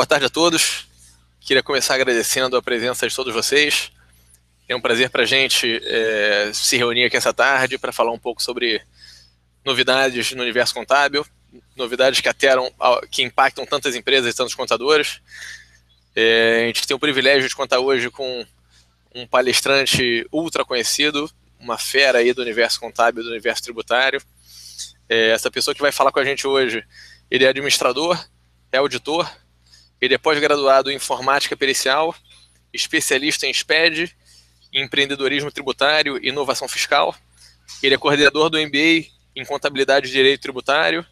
boa tarde a todos. Queria começar agradecendo a presença de todos vocês. É um prazer para a gente se reunir aqui essa tarde para falar um pouco sobre novidades no universo contábil, novidades que impactam tantas empresas e tantos contadores. A gente tem o privilégio de contar hoje com um palestrante ultra conhecido, uma fera aí do universo contábil, do universo tributário. Essa pessoa que vai falar com a gente hoje, ele é administrador, é auditor, ele é pós-graduado em informática pericial, especialista em SPED, empreendedorismo tributário e inovação fiscal. Ele é coordenador do MBA em contabilidade e direito tributário.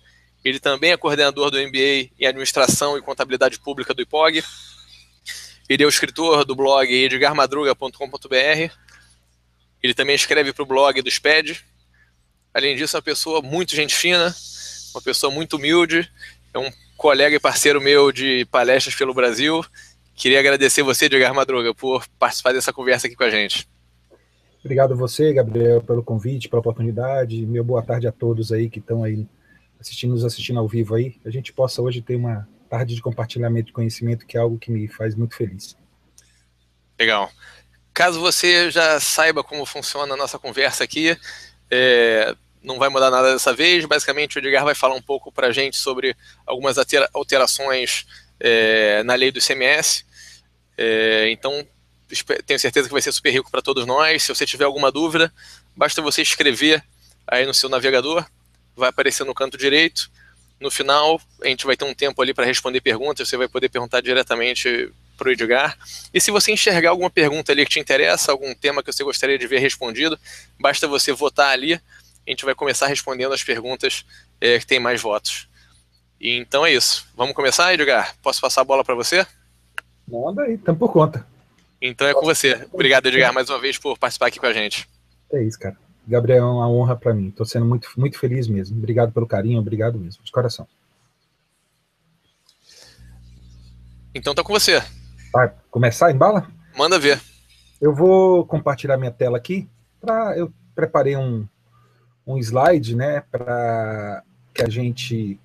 Ele também é coordenador do MBA em administração e contabilidade pública do IPOG. Ele é o escritor do blog edgarmadruga.com.br. Ele também escreve para o blog do SPED. Além disso, é uma pessoa muito gente fina, uma pessoa muito humilde, é um colega e parceiro meu de palestras pelo Brasil. Queria agradecer você, Edgar Madruga, por participar dessa conversa aqui com a gente. Obrigado a você, Gabriel, pelo convite, pela oportunidade. Meu boa tarde a todos aí que estão aí nos assistindo ao vivo aí. A gente possa hoje ter uma tarde de compartilhamento de conhecimento, que é algo que me faz muito feliz. Legal. Caso você já saiba como funciona a nossa conversa aqui, não vai mudar nada dessa vez. Basicamente, o Edgar vai falar um pouco para a gente sobre algumas alterações na lei do ICMS. Então, tenho certeza que vai ser super rico para todos nós. Se você tiver alguma dúvida, basta você escrever aí no seu navegador, vai aparecer no canto direito. No final, a gente vai ter um tempo ali para responder perguntas, você vai poder perguntar diretamente para o Edgar. E se você enxergar alguma pergunta ali que te interessa, algum tema que você gostaria de ver respondido, basta você votar ali. A gente vai começar respondendo as perguntas que tem mais votos. E então é isso. Vamos começar, Edgar? Posso passar a bola para você? Manda aí, estamos por conta. Então é com você. Obrigado, Edgar, mais uma vez por participar aqui com a gente. É isso, cara. Gabriel, é uma honra para mim. Estou sendo muito, muito feliz mesmo. Obrigado pelo carinho, obrigado mesmo, de coração. Então tá com você. Vai começar, embala? Manda ver. Eu vou compartilhar minha tela aqui. Eu preparei um slide, né, para que a gente...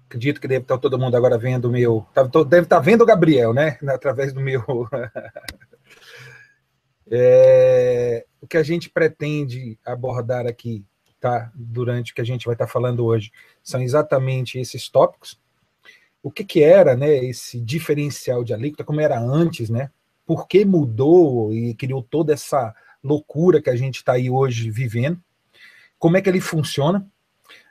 Acredito que deve estar todo mundo agora vendo o meu... Deve estar vendo o Gabriel, né, através do meu... O que a gente pretende abordar aqui, tá, durante o que a gente vai estar falando hoje, são exatamente esses tópicos. O que era, né, esse diferencial de alíquota, como era antes, né, por que mudou e criou toda essa loucura que a gente está aí hoje vivendo, como é que ele funciona,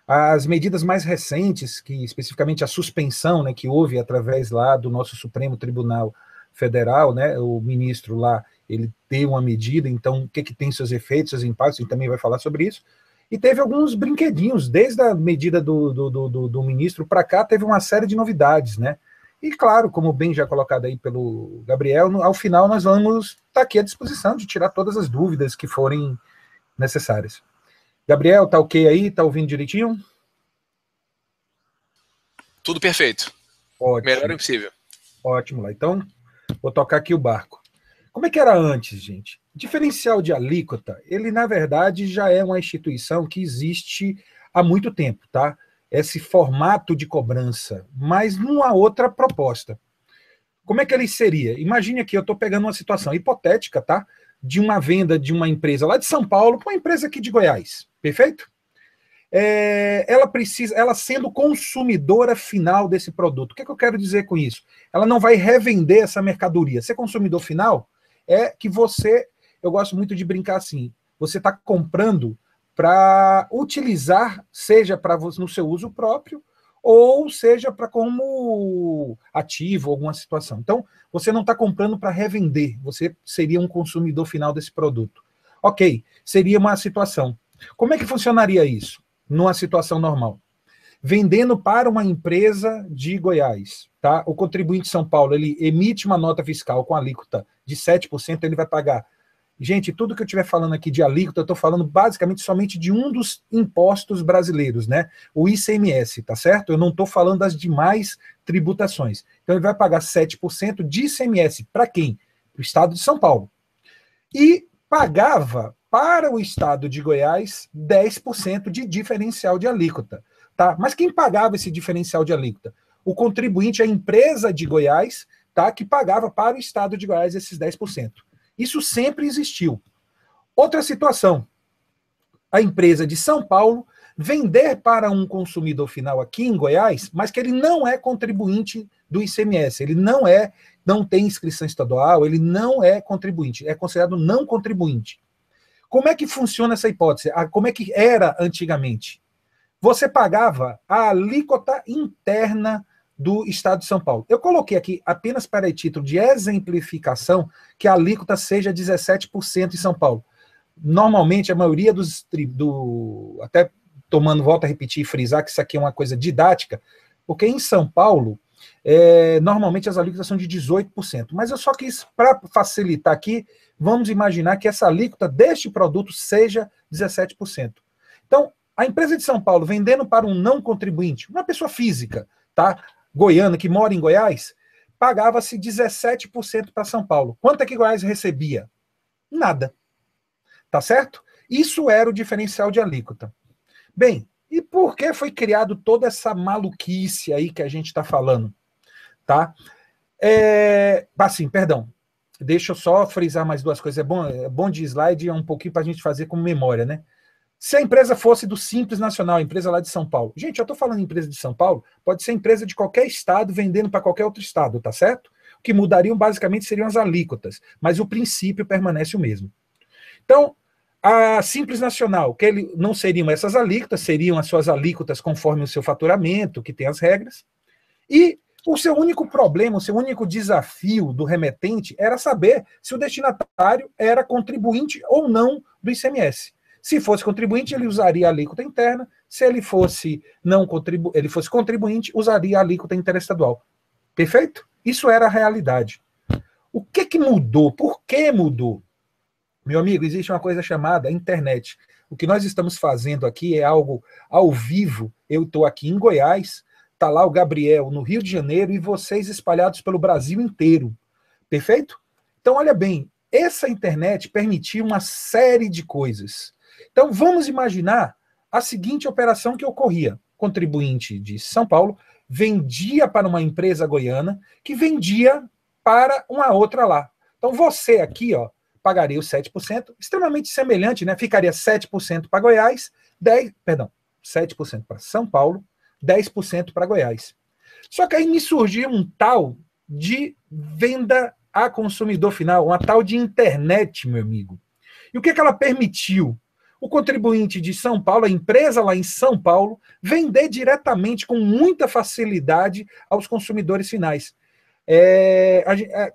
as medidas mais recentes, que especificamente a suspensão, né, que houve através lá do nosso Supremo Tribunal Federal, né, o ministro lá, ele deu uma medida, então o que tem seus efeitos, seus impactos, ele também vai falar sobre isso. E teve alguns brinquedinhos, desde a medida do ministro para cá, teve uma série de novidades, né? E claro, como bem já colocado aí pelo Gabriel, ao final nós vamos estar aqui à disposição de tirar todas as dúvidas que forem necessárias. Gabriel, tá ok aí? Tá ouvindo direitinho? Tudo perfeito. Ótimo. Melhor impossível. Ótimo lá. Então, vou tocar aqui o barco. Como é que era antes, gente? Diferencial de alíquota, ele na verdade já é uma instituição que existe há muito tempo, tá? Esse formato de cobrança, mas numa outra proposta. Como é que ele seria? Imagine aqui, eu estou pegando uma situação hipotética, tá? De uma venda de uma empresa lá de São Paulo para uma empresa aqui de Goiás, perfeito? Ela sendo consumidora final desse produto. O que eu quero dizer com isso? Ela não vai revender essa mercadoria. Ser consumidor final é que eu gosto muito de brincar assim, você está comprando para utilizar, seja no seu uso próprio, ou seja para como ativo, alguma situação. Então, você não está comprando para revender, você seria um consumidor final desse produto. Ok, seria uma situação. Como é que funcionaria isso? Numa situação normal. Vendendo para uma empresa de Goiás, tá? O contribuinte de São Paulo, ele emite uma nota fiscal com alíquota de 7%, ele vai pagar. Gente, tudo que eu estiver falando aqui de alíquota, eu estou falando basicamente somente de um dos impostos brasileiros, né? O ICMS, tá certo? Eu não estou falando das demais tributações. Então ele vai pagar 7% de ICMS. Para quem? Para o estado de São Paulo. E pagava para o estado de Goiás 10% de diferencial de alíquota. Tá? Mas quem pagava esse diferencial de alíquota? o contribuinte, a empresa de Goiás, tá, que pagava para o estado de Goiás esses 10%. Isso sempre existiu. Outra situação, a empresa de São Paulo vender para um consumidor final aqui em Goiás, mas que ele não é contribuinte do ICMS, ele não tem inscrição estadual, ele não é contribuinte, é considerado não contribuinte. Como é que funciona essa hipótese? Como é que era antigamente? Você pagava a alíquota interna do Estado de São Paulo. Eu coloquei aqui, apenas para título de exemplificação, que a alíquota seja 17% em São Paulo. Normalmente, a maioria até tomando, volta a repetir e frisar que isso aqui é uma coisa didática, porque em São Paulo, normalmente as alíquotas são de 18%. Mas eu só quis, para facilitar aqui, vamos imaginar que essa alíquota deste produto seja 17%. Então, a empresa de São Paulo vendendo para um não contribuinte, uma pessoa física, tá, goiana, que mora em Goiás, pagava-se 17% para São Paulo. Quanto é que Goiás recebia? Nada. Tá certo? Isso era o diferencial de alíquota. Bem, e por que foi criado toda essa maluquice aí que a gente está falando? Tá? Assim, perdão. Deixa eu só frisar mais duas coisas. É bom de slide, é um pouquinho para a gente fazer como memória, né? Se a empresa fosse do Simples Nacional, a empresa lá de São Paulo. Gente, eu estou falando em empresa de São Paulo, pode ser empresa de qualquer estado vendendo para qualquer outro estado, tá certo? O que mudariam basicamente seriam as alíquotas, mas o princípio permanece o mesmo. Então, a Simples Nacional, que não seriam essas alíquotas, seriam as suas alíquotas conforme o seu faturamento, que tem as regras, e o seu único problema, o seu único desafio do remetente era saber se o destinatário era contribuinte ou não do ICMS. Se fosse contribuinte, ele usaria a alíquota interna. Se ele fosse contribuinte, usaria a alíquota interestadual. Perfeito? Isso era a realidade. O que mudou? Por que mudou? Meu amigo, existe uma coisa chamada internet. O que nós estamos fazendo aqui é algo ao vivo. Eu estou aqui em Goiás, está lá o Gabriel no Rio de Janeiro e vocês espalhados pelo Brasil inteiro. Perfeito? Então, olha bem, essa internet permitiu uma série de coisas. Então, vamos imaginar a seguinte operação que ocorria. Contribuinte de São Paulo vendia para uma empresa goiana que vendia para uma outra lá. Então, você aqui, ó, pagaria os 7%, extremamente semelhante, né? Ficaria 7% para Goiás, 7% para São Paulo, 10% para Goiás. Só que aí me surgiu um tal de venda a consumidor final, uma tal de internet, meu amigo. E o que ela permitiu? O contribuinte de São Paulo, a empresa lá em São Paulo, vender diretamente com muita facilidade aos consumidores finais.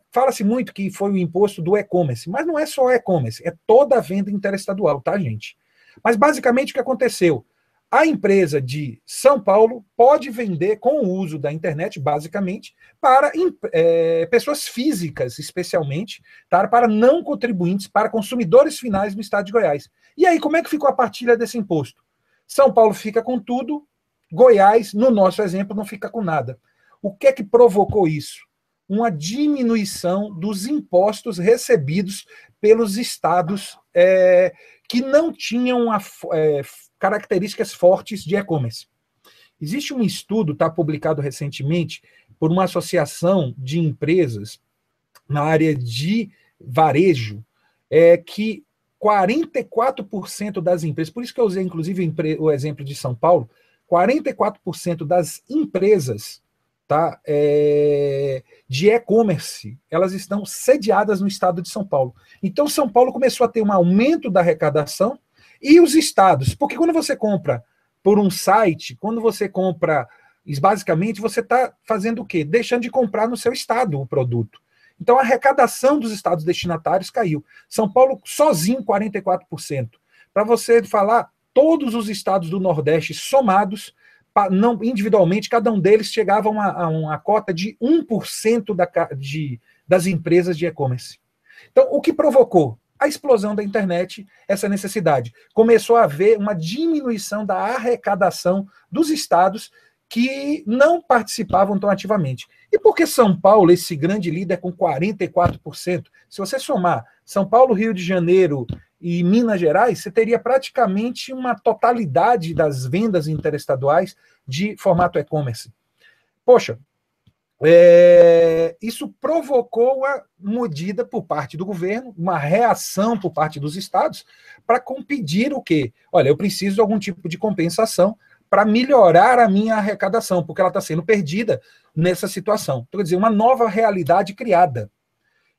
Fala-se muito que foi o imposto do e-commerce, mas não é só e-commerce, é toda a venda interestadual, tá, gente? Mas basicamente o que aconteceu? A empresa de São Paulo pode vender com o uso da internet, basicamente, para pessoas físicas, especialmente, tá? Para não contribuintes, para consumidores finais no estado de Goiás. E aí, como é que ficou a partilha desse imposto? São Paulo fica com tudo, Goiás, no nosso exemplo, não fica com nada. O que é que provocou isso? Uma diminuição dos impostos recebidos pelos estados que não tinham características fortes de e-commerce. Existe um estudo, está publicado recentemente, por uma associação de empresas na área de varejo, que 44% das empresas, por isso que eu usei inclusive o exemplo de São Paulo, 44% das empresas, tá, de e-commerce, elas estão sediadas no estado de São Paulo. Então, São Paulo começou a ter um aumento da arrecadação e os estados, porque quando você compra por um site, quando você compra, basicamente, você está fazendo o quê? Deixando de comprar no seu estado o produto. Então, a arrecadação dos estados destinatários caiu. São Paulo, sozinho, 44%. Para você falar, todos os estados do Nordeste somados, não individualmente, cada um deles chegava a uma cota de 1% das empresas de e-commerce. Então, o que provocou? A explosão da internet, essa necessidade. Começou a haver uma diminuição da arrecadação dos estados que não participavam tão ativamente. E por que São Paulo, esse grande líder com 44%? Se você somar São Paulo, Rio de Janeiro e Minas Gerais, você teria praticamente uma totalidade das vendas interestaduais de formato e-commerce. Poxa, isso provocou uma medida por parte do governo, uma reação por parte dos estados, para pedir o quê? Olha, eu preciso de algum tipo de compensação para melhorar a minha arrecadação, porque ela está sendo perdida nessa situação. Então, quer dizer, uma nova realidade criada.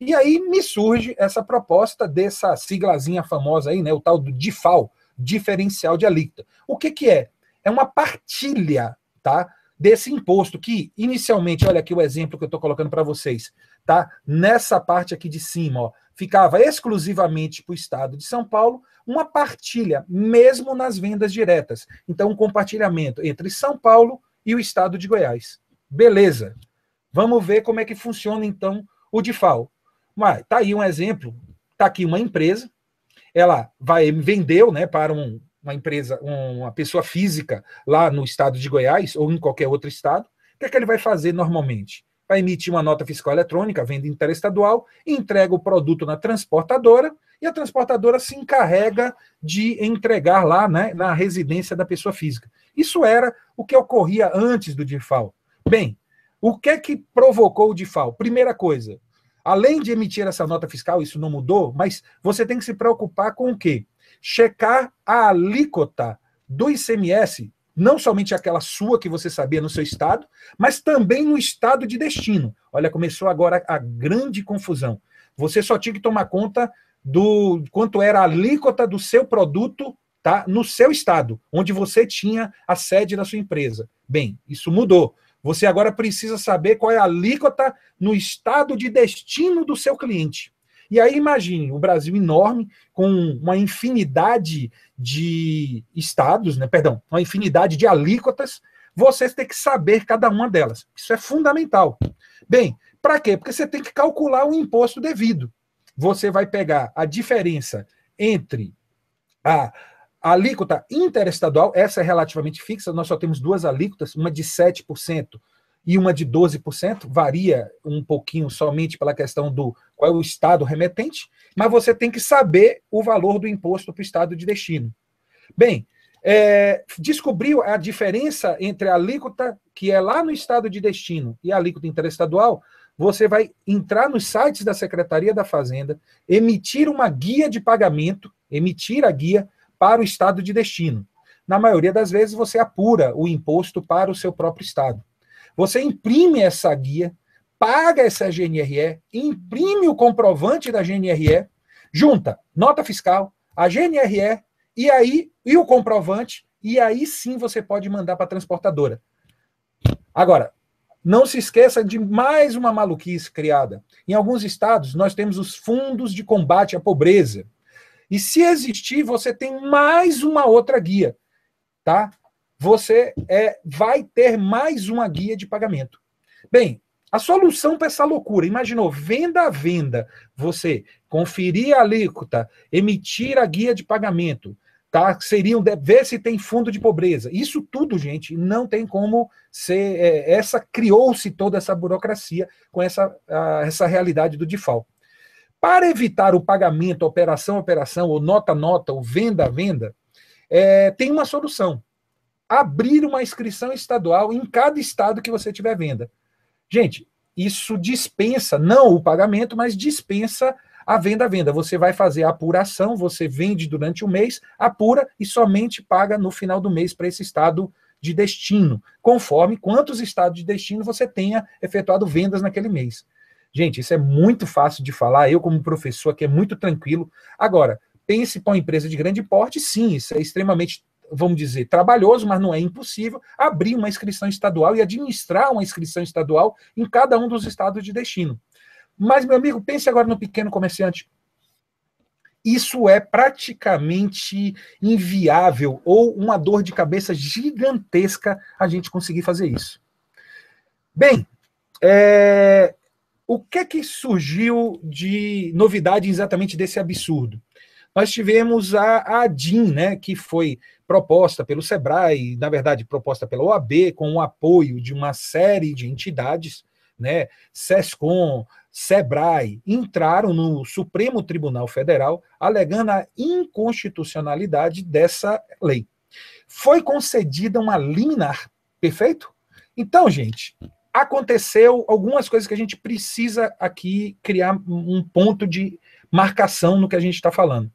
E aí me surge essa proposta dessa siglazinha famosa aí, né, o tal do DIFAL, diferencial de alíquota. O que que é? É uma partilha, tá, desse imposto que, inicialmente, olha aqui o exemplo que eu estou colocando para vocês, tá? Nessa parte aqui de cima, ó, ficava exclusivamente para o estado de São Paulo, uma partilha, mesmo nas vendas diretas. Então, um compartilhamento entre São Paulo e o estado de Goiás. Beleza. Vamos ver como é que funciona, então, o DIFAL. Mas tá aí um exemplo, tá aqui uma empresa, ela vendeu, né, para uma empresa, uma pessoa física lá no estado de Goiás ou em qualquer outro estado. O que é que ele vai fazer normalmente? Vai emitir uma nota fiscal eletrônica, venda interestadual, entrega o produto na transportadora e a transportadora se encarrega de entregar lá, né, na residência da pessoa física. Isso era o que ocorria antes do DIFAL. Bem, o que é que provocou o DIFAL? Primeira coisa, além de emitir essa nota fiscal, isso não mudou, mas você tem que se preocupar com o quê? Checar a alíquota do ICMS, não somente aquela sua que você sabia no seu estado, mas também no estado de destino. Olha, começou agora a grande confusão. Você só tinha que tomar conta do quanto era a alíquota do seu produto, tá, no seu estado, onde você tinha a sede da sua empresa. Bem, isso mudou. Você agora precisa saber qual é a alíquota no estado de destino do seu cliente. E aí imagine, o Brasil enorme, com uma infinidade de estados, né, perdão, uma infinidade de alíquotas, vocês têm que saber cada uma delas. Isso é fundamental. Bem, para quê? Porque você tem que calcular o imposto devido. Você vai pegar a diferença entre a alíquota interestadual, essa é relativamente fixa, nós só temos duas alíquotas, uma de 7% e uma de 12%, varia um pouquinho somente pela questão do qual é o estado remetente, mas você tem que saber o valor do imposto para o estado de destino. Bem, descobriu a diferença entre a alíquota que é lá no estado de destino e a alíquota interestadual, você vai entrar nos sites da Secretaria da Fazenda, emitir uma guia de pagamento, emitir a guia para o estado de destino. Na maioria das vezes, você apura o imposto para o seu próprio estado. Você imprime essa guia, paga essa GNRE, imprime o comprovante da GNRE, junta nota fiscal, a GNRE e o comprovante, e aí sim você pode mandar para a transportadora. Agora, não se esqueça de mais uma maluquice criada. Em alguns estados, nós temos os fundos de combate à pobreza. E se existir, você tem mais uma outra guia, tá? Você vai ter mais uma guia de pagamento. Bem, a solução para essa loucura, imaginou, venda a venda, você conferir a alíquota, emitir a guia de pagamento, tá? Ver se tem fundo de pobreza. Isso tudo, gente, não tem como ser. Criou-se toda essa burocracia com essa realidade do DIFAL. Para evitar o pagamento, operação, ou nota, ou venda, tem uma solução. Abrir uma inscrição estadual em cada estado que você tiver venda. Gente, isso dispensa, não o pagamento, mas dispensa a venda. Você vai fazer a apuração, você vende durante o mês, apura e somente paga no final do mês para esse estado de destino, conforme quantos estados de destino você tenha efetuado vendas naquele mês. Gente, isso é muito fácil de falar, eu como professor aqui é muito tranquilo. Agora, pense para uma empresa de grande porte, sim, isso é extremamente, vamos dizer, trabalhoso, mas não é impossível abrir uma inscrição estadual e administrar uma inscrição estadual em cada um dos estados de destino. Mas, meu amigo, pense agora no pequeno comerciante. Isso é praticamente inviável ou uma dor de cabeça gigantesca a gente conseguir fazer isso. Bem, o que surgiu de novidade exatamente desse absurdo? Nós tivemos a ADIM, né, que foi proposta pelo SEBRAE, na verdade, proposta pela OAB, com o apoio de uma série de entidades, né, SESCOM, SEBRAE, entraram no Supremo Tribunal Federal alegando a inconstitucionalidade dessa lei. Foi concedida uma liminar, perfeito? Então, gente, aconteceu algumas coisas que a gente precisa aqui criar um ponto de marcação no que a gente está falando.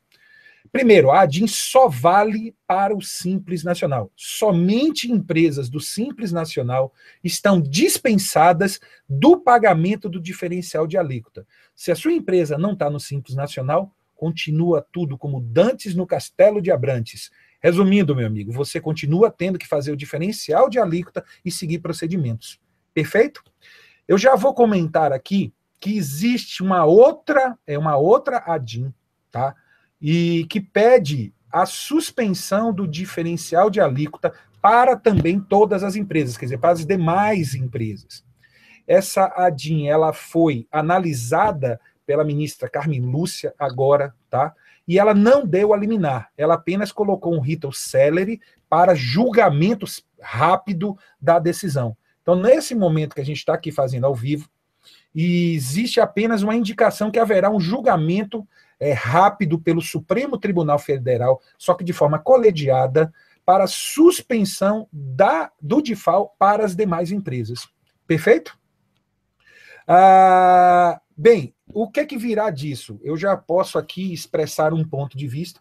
Primeiro, a ADIM só vale para o Simples Nacional. Somente empresas do Simples Nacional estão dispensadas do pagamento do diferencial de alíquota. Se a sua empresa não está no Simples Nacional, continua tudo como dantes no Castelo de Abrantes. Resumindo, meu amigo, você continua tendo que fazer o diferencial de alíquota e seguir procedimentos. Perfeito? Eu já vou comentar aqui que existe uma outra ADIM, tá? E que pede a suspensão do diferencial de alíquota para também todas as empresas, quer dizer, para as demais empresas. Essa ADIM, ela foi analisada pela ministra Carmen Lúcia agora, tá? E ela não deu a liminar, ela apenas colocou um rito celere para julgamento rápido da decisão. Então, nesse momento que a gente está aqui fazendo ao vivo, existe apenas uma indicação que haverá um julgamento rápido pelo Supremo Tribunal Federal, só que de forma colegiada, para suspensão do DIFAL para as demais empresas. Perfeito? Bem, o que é que virá disso? Eu já posso aqui expressar um ponto de vista.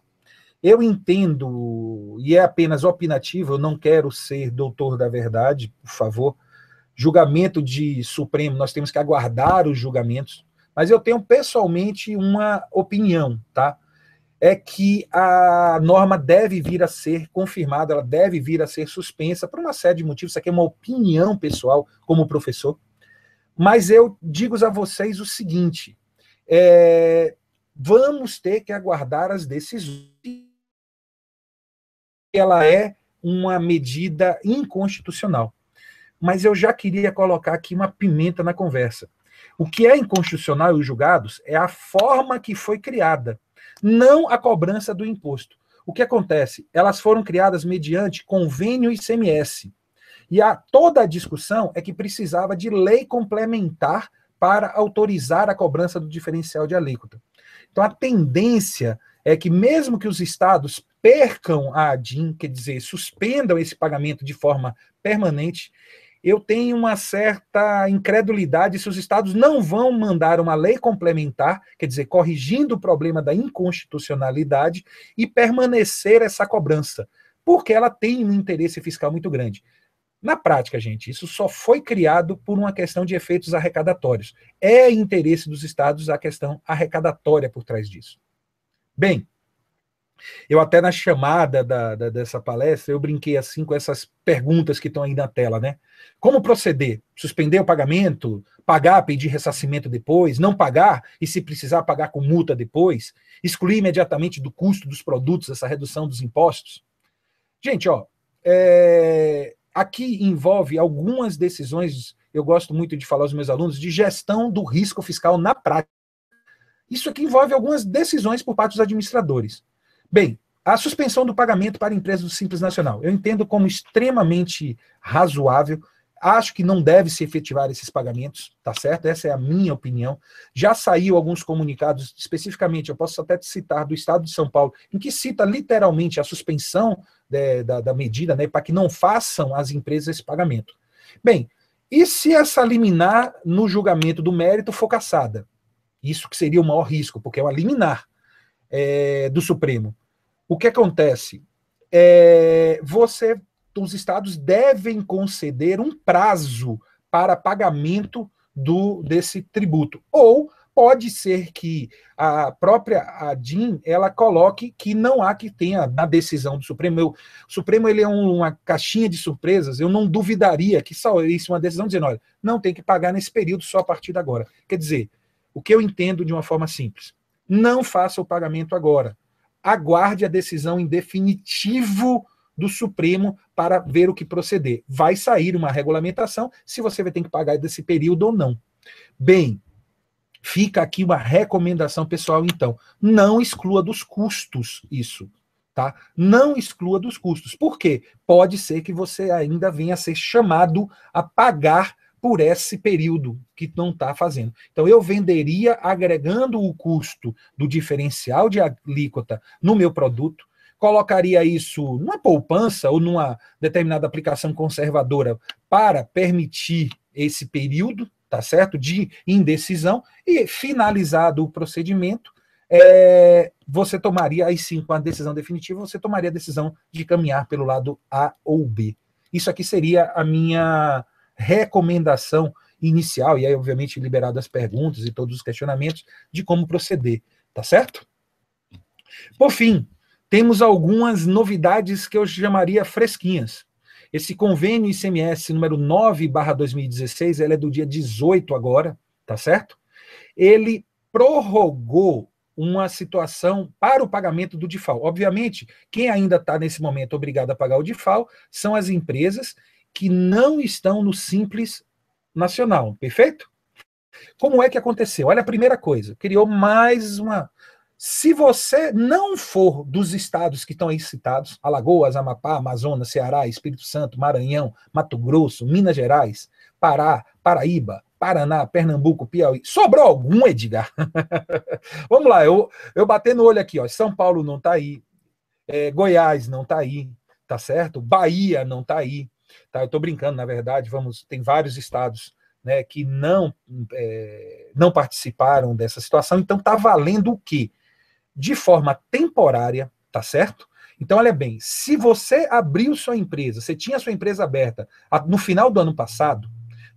Eu entendo, e é apenas opinativo, eu não quero ser doutor da verdade, por favor. Julgamento de Supremo, nós temos que aguardar os julgamentos. Mas eu tenho pessoalmente uma opinião, tá? É que a norma deve vir a ser confirmada, ela deve vir a ser suspensa por uma série de motivos. Isso aqui é uma opinião pessoal como professor. Mas eu digo a vocês o seguinte, vamos ter que aguardar as decisões. Ela é uma medida inconstitucional. Mas eu já queria colocar aqui uma pimenta na conversa. O que é inconstitucional e os julgados é a forma que foi criada, não a cobrança do imposto. O que acontece? Elas foram criadas mediante convênio ICMS. E toda a discussão é que precisava de lei complementar para autorizar a cobrança do diferencial de alíquota. Então, a tendência é que, mesmo que os estados percam a ADIM, quer dizer, suspendam esse pagamento de forma permanente, eu tenho uma certa incredulidade se os estados não vão mandar uma lei complementar, quer dizer, corrigindo o problema da inconstitucionalidade e permanecer essa cobrança, porque ela tem um interesse fiscal muito grande. Na prática, gente, isso só foi criado por uma questão de efeitos arrecadatórios. É interesse dos estados a questão arrecadatória por trás disso. Bem, eu até na chamada dessa palestra, eu brinquei assim com essas perguntas que estão aí na tela, né? Como proceder? Suspender o pagamento? Pagar, pedir ressarcimento depois? Não pagar? E se precisar, pagar com multa depois? Excluir imediatamente do custo dos produtos essa redução dos impostos? Gente, ó, aqui envolve algumas decisões, eu gosto muito de falar aos meus alunos, de gestão do risco fiscal na prática. Isso aqui envolve algumas decisões por parte dos administradores. Bem, a suspensão do pagamento para empresas do Simples Nacional. Eu entendo como extremamente razoável. Acho que não deve se efetivar esses pagamentos, tá certo? Essa é a minha opinião. Já saiu alguns comunicados, especificamente, eu posso até citar do Estado de São Paulo, em que cita literalmente a suspensão da medida, né, para que não façam as empresas esse pagamento. Bem, e se essa liminar no julgamento do mérito for cassada? Isso que seria o maior risco, porque é uma liminar do Supremo. O que acontece? Os estados devem conceder um prazo para pagamento desse tributo. Ou pode ser que a própria ADIM ela coloque que não há que tenha na decisão do Supremo. O Supremo ele é uma caixinha de surpresas, eu não duvidaria que saísse uma decisão dizendo, olha, não tem que pagar nesse período só a partir de agora. Quer dizer, o que eu entendo de uma forma simples, não faça o pagamento agora. Aguarde a decisão em definitivo do Supremo para ver o que proceder. Vai sair uma regulamentação se você vai ter que pagar desse período ou não. Bem, fica aqui uma recomendação pessoal, então. Não exclua dos custos isso, tá? Não exclua dos custos. Por quê? Pode ser que você ainda venha a ser chamado a pagar por esse período que não está fazendo. Então, eu venderia agregando o custo do diferencial de alíquota no meu produto, colocaria isso numa poupança ou numa determinada aplicação conservadora para permitir esse período, tá certo, de indecisão, e finalizado o procedimento, você tomaria, aí sim, com a decisão definitiva, você tomaria a decisão de caminhar pelo lado A ou B. Isso aqui seria a minha recomendação inicial, e aí, obviamente, liberado as perguntas e todos os questionamentos de como proceder, tá certo? Por fim, temos algumas novidades que eu chamaria fresquinhas. Esse convênio ICMS número 9/2016, ele é do dia 18 agora, tá certo? Ele prorrogou uma situação para o pagamento do DIFAL. Obviamente, quem ainda está nesse momento obrigado a pagar o DIFAL são as empresas que não estão no Simples Nacional, perfeito? Como é que aconteceu? Olha a primeira coisa, criou mais uma... Se você não for dos estados que estão aí citados, Alagoas, Amapá, Amazonas, Ceará, Espírito Santo, Maranhão, Mato Grosso, Minas Gerais, Pará, Paraíba, Paraná, Pernambuco, Piauí, sobrou algum, Edgar? Vamos lá, eu bater no olho aqui, ó, São Paulo não está aí, Goiás não está aí, tá certo? Bahia não está aí, tá? Eu estou brincando, na verdade, tem vários estados, né, que não participaram dessa situação, então está valendo o quê? De forma temporária, tá certo? Então, olha bem, se você abriu sua empresa, você tinha sua empresa aberta no final do ano passado,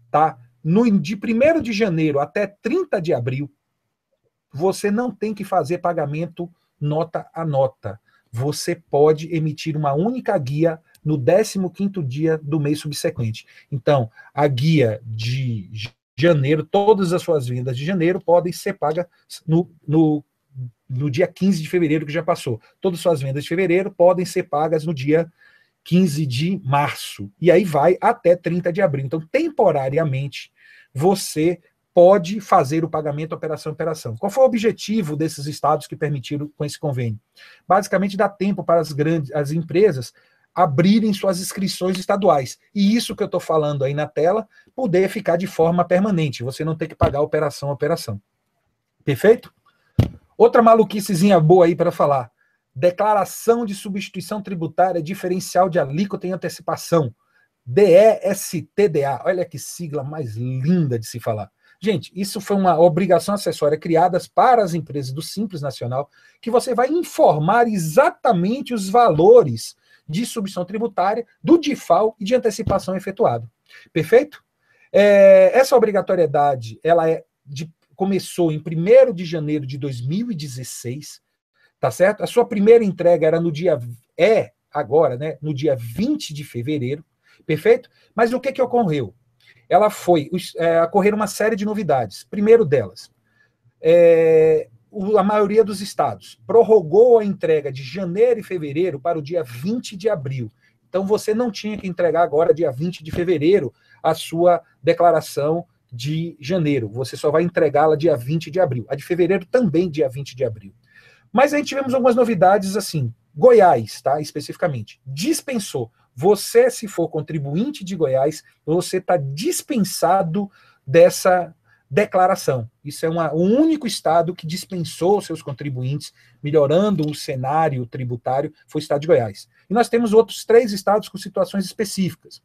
tá? De 1º de janeiro até 30 de abril, você não tem que fazer pagamento nota a nota. Você pode emitir uma única guia no 15º dia do mês subsequente. Então, a guia de janeiro, todas as suas vendas de janeiro podem ser pagas no dia 15 de fevereiro, que já passou. Todas as suas vendas de fevereiro podem ser pagas no dia 15 de março. E aí vai até 30 de abril. Então, temporariamente, você pode fazer o pagamento operação a operação. Qual foi o objetivo desses estados que permitiram com esse convênio? Basicamente, dá tempo para as empresas abrirem suas inscrições estaduais. E isso que eu estou falando aí na tela, poder ficar de forma permanente. Você não tem que pagar operação a operação. Perfeito? Outra maluquicezinha boa aí para falar. Declaração de substituição tributária diferencial de alíquota em antecipação. DESTDA. Olha que sigla mais linda de se falar. Gente, isso foi uma obrigação acessória criada para as empresas do Simples Nacional, que você vai informar exatamente os valores de substituição tributária, do DIFAL e de antecipação efetuado. Perfeito? Essa obrigatoriedade, ela começou em 1º de janeiro de 2016, tá certo? A sua primeira entrega era no dia 20 de fevereiro, perfeito? Mas o que ocorreu? Ocorreram uma série de novidades. Primeiro delas, a maioria dos estados prorrogou a entrega de janeiro e fevereiro para o dia 20 de abril. Então, você não tinha que entregar agora, dia 20 de fevereiro, a sua declaração de janeiro. Você só vai entregá-la dia 20 de abril. A de fevereiro também dia 20 de abril. Mas aí tivemos algumas novidades, assim, Goiás, tá? Especificamente, dispensou. Você, se for contribuinte de Goiás, você está dispensado dessa declaração. Isso é o único estado que dispensou seus contribuintes, melhorando o cenário tributário, foi o estado de Goiás. E nós temos outros 3 estados com situações específicas.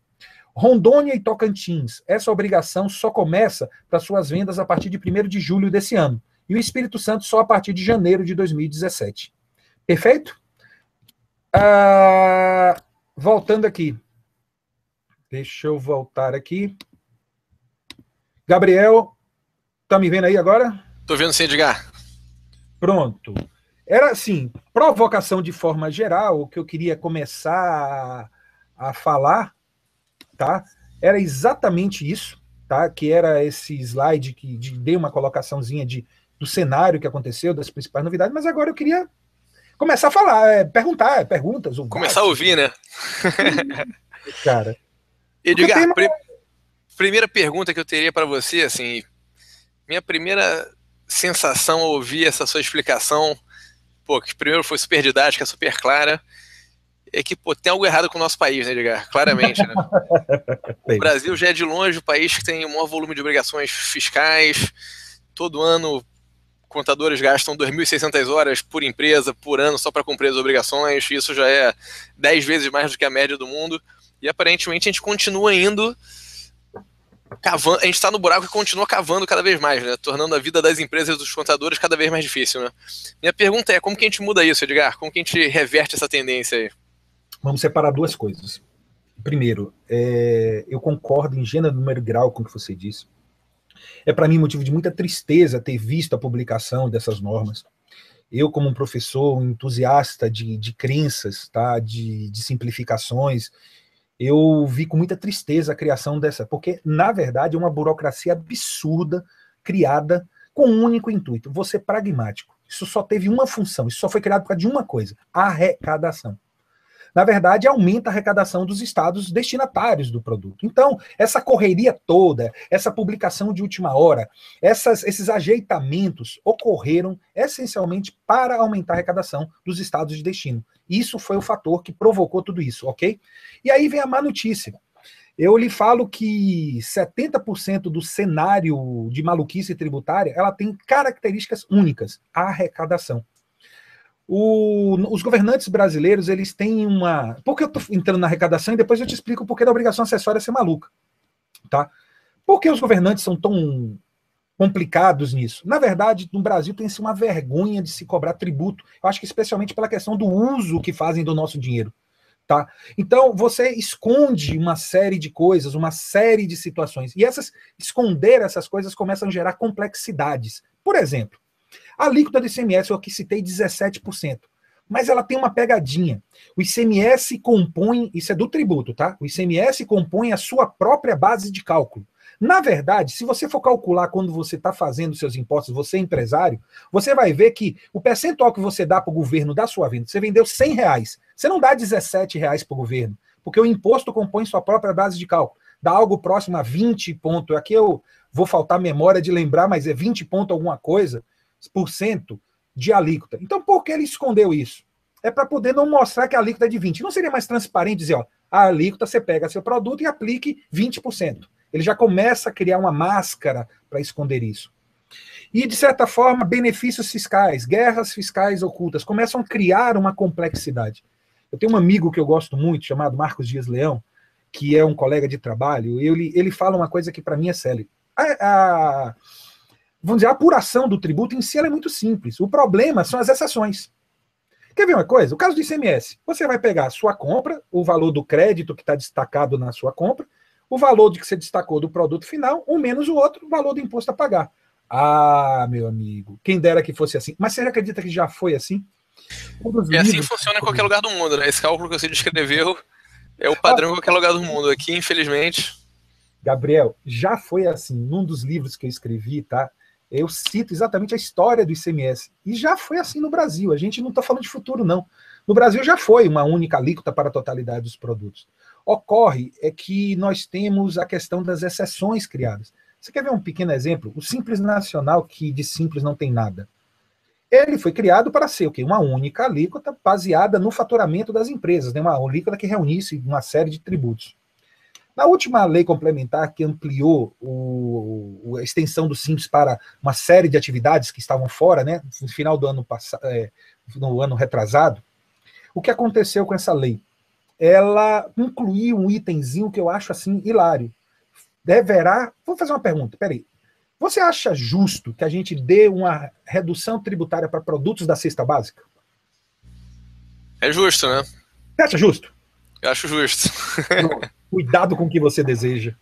Rondônia e Tocantins, essa obrigação só começa para suas vendas a partir de 1º de julho desse ano. E o Espírito Santo só a partir de janeiro de 2017. Perfeito? Voltando aqui. Deixa eu voltar aqui. Gabriel, tá me vendo aí agora? Tô vendo sim, Edgar. Pronto. Era assim, provocação de forma geral, o que eu queria começar a falar, tá? Era exatamente isso, tá? Que era esse slide que dei uma colocaçãozinha do cenário que aconteceu, das principais novidades, mas agora eu queria começar a falar, perguntar, perguntas. Começar a ouvir, né? Cara. Edgar, primeira pergunta que eu teria para você, assim, minha primeira sensação ao ouvir essa sua explicação, que primeiro foi super didática, super clara, é que, tem algo errado com o nosso país, né, Edgar? Claramente, né? O Brasil já é de longe o país que tem o maior volume de obrigações fiscais, todo ano contadores gastam 2.600 horas por empresa, por ano, só para cumprir as obrigações. Isso já é 10 vezes mais do que a média do mundo. E aparentemente a gente continua indo cavando, a gente está no buraco e continua cavando cada vez mais, né? Tornando a vida das empresas e dos contadores cada vez mais difícil, né? Minha pergunta é, como que a gente muda isso, Edgar? Como que a gente reverte essa tendência aí? Vamos separar duas coisas. Primeiro, eu concordo em gênero, número e grau com o que você disse. É para mim motivo de muita tristeza ter visto a publicação dessas normas. Eu, como um professor, um entusiasta de crenças, tá? de simplificações, eu vi com muita tristeza a criação dessa, porque, na verdade, é uma burocracia absurda, criada com um único intuito, vou ser pragmático. Isso só teve uma função, isso só foi criado por causa de uma coisa, arrecadação. Na verdade, aumenta a arrecadação dos estados destinatários do produto. Então, essa correria toda, essa publicação de última hora, esses ajeitamentos ocorreram essencialmente para aumentar a arrecadação dos estados de destino. Isso foi o fator que provocou tudo isso, ok? E aí vem a má notícia. Eu lhe falo que 70% do cenário de maluquice tributária, ela tem características únicas, a arrecadação. Os governantes brasileiros, eles têm uma... Por que eu estou entrando na arrecadação e depois eu te explico o porquê da obrigação acessória ser maluca, tá? Por que os governantes são tão complicados nisso? Na verdade, no Brasil tem-se uma vergonha de se cobrar tributo. Eu acho que especialmente pela questão do uso que fazem do nosso dinheiro, tá? Então, você esconde uma série de coisas, uma série de situações. E esconder essas coisas começam a gerar complexidades. Por exemplo, a alíquota do ICMS, eu aqui citei 17%, mas ela tem uma pegadinha. O ICMS compõe, isso é do tributo, tá? O ICMS compõe a sua própria base de cálculo. Na verdade, se você for calcular quando você está fazendo seus impostos, você é empresário, você vai ver que o percentual que você dá para o governo da sua venda, você vendeu R$100, você não dá R$17 para o governo, porque o imposto compõe sua própria base de cálculo. Dá algo próximo a 20 pontos, aqui eu vou faltar memória de lembrar, mas é 20 ponto alguma coisa, por cento de alíquota. Então, por que ele escondeu isso? É para poder não mostrar que a alíquota é de 20%. Não seria mais transparente dizer, ó, a alíquota você pega seu produto e aplique 20%. Ele já começa a criar uma máscara para esconder isso. E, de certa forma, benefícios fiscais, guerras fiscais ocultas, começam a criar uma complexidade. Eu tenho um amigo que eu gosto muito, chamado Marcos Dias Leão, que é um colega de trabalho, e ele fala uma coisa que para mim é séria. Vamos dizer, a apuração do tributo em si é muito simples. O problema são as exceções. Quer ver uma coisa? O caso do ICMS. Você vai pegar a sua compra, o valor do crédito que está destacado na sua compra, o valor de que você destacou do produto final, um menos o outro, o valor do imposto a pagar. Ah, meu amigo, quem dera que fosse assim. Mas você acredita que já foi assim? E assim funciona em qualquer lugar do mundo, né? Esse cálculo que você descreveu é o padrão em qualquer lugar do mundo. Aqui, infelizmente... Gabriel, já foi assim. Num dos livros que eu escrevi, tá? Eu cito exatamente a história do ICMS. E já foi assim no Brasil. A gente não está falando de futuro, não. No Brasil já foi uma única alíquota para a totalidade dos produtos. Ocorre é que nós temos a questão das exceções criadas. Você quer ver um pequeno exemplo? O Simples Nacional, que de simples não tem nada. Ele foi criado para ser o quê? Uma única alíquota baseada no faturamento das empresas, né? Uma alíquota que reunisse uma série de tributos. Na última lei complementar que ampliou a extensão do Simples para uma série de atividades que estavam fora, né, no final do ano passado, no ano retrasado, o que aconteceu com essa lei? Ela incluiu um itemzinho que eu acho assim hilário. Vou fazer uma pergunta, peraí. Você acha justo que a gente dê uma redução tributária para produtos da cesta básica? É justo, né? Você acha justo? Eu acho justo. Cuidado com o que você deseja.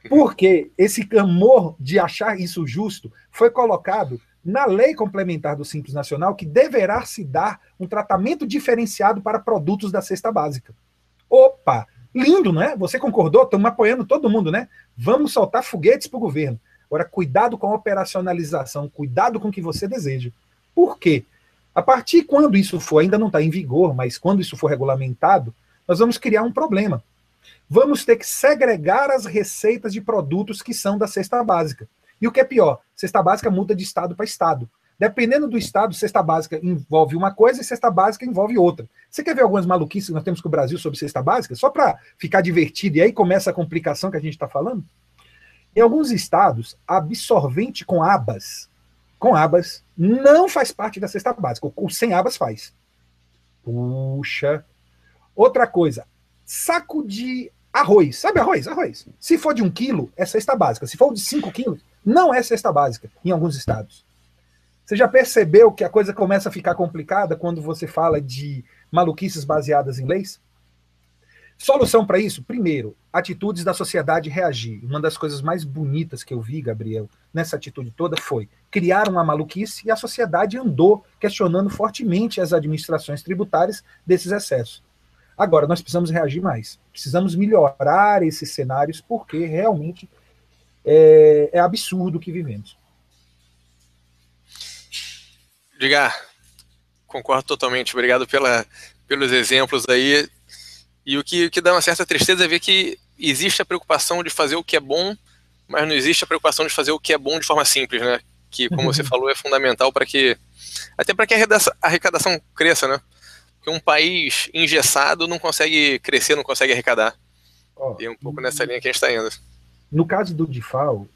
Porque esse clamor de achar isso justo foi colocado na lei complementar do Simples Nacional, que deverá se dar um tratamento diferenciado para produtos da cesta básica. Opa! Lindo, né? Você concordou? Estamos apoiando todo mundo, né? Vamos soltar foguetes para o governo. Agora, cuidado com a operacionalização, cuidado com o que você deseja. Por quê? A partir quando isso for, ainda não está em vigor, mas quando isso for regulamentado, nós vamos criar um problema. Vamos ter que segregar as receitas de produtos que são da cesta básica. E o que é pior, cesta básica muda de estado para estado. Dependendo do estado, cesta básica envolve uma coisa e cesta básica envolve outra. Você quer ver algumas maluquices que nós temos com o Brasil sobre cesta básica? Só para ficar divertido, e aí começa a complicação que a gente está falando? Em alguns estados, absorvente com abas com abas não faz parte da cesta básica. O sem abas faz. Puxa. Outra coisa, saco de arroz. Sabe arroz? Arroz. Se for de 1 quilo, é cesta básica. Se for de 5 quilos, não é cesta básica, em alguns estados. Você já percebeu que a coisa começa a ficar complicada quando você fala de maluquices baseadas em leis? Solução para isso? Primeiro, atitudes da sociedade reagir. Uma das coisas mais bonitas que eu vi, Gabriel, nessa atitude toda foi criar uma maluquice e a sociedade andou questionando fortemente as administrações tributárias desses excessos. Agora, nós precisamos reagir mais. Precisamos melhorar esses cenários porque realmente é absurdo o que vivemos. Edgar, concordo totalmente. Obrigado pelos exemplos aí. E o que dá uma certa tristeza é ver que existe a preocupação de fazer o que é bom, mas não existe a preocupação de fazer o que é bom de forma simples, né? Que, como você falou, é fundamental para que... Até para que a arrecadação cresça, né? Porque um país engessado não consegue crescer, não consegue arrecadar. E é um pouco nessa linha que a gente está indo. No caso do DIFAL,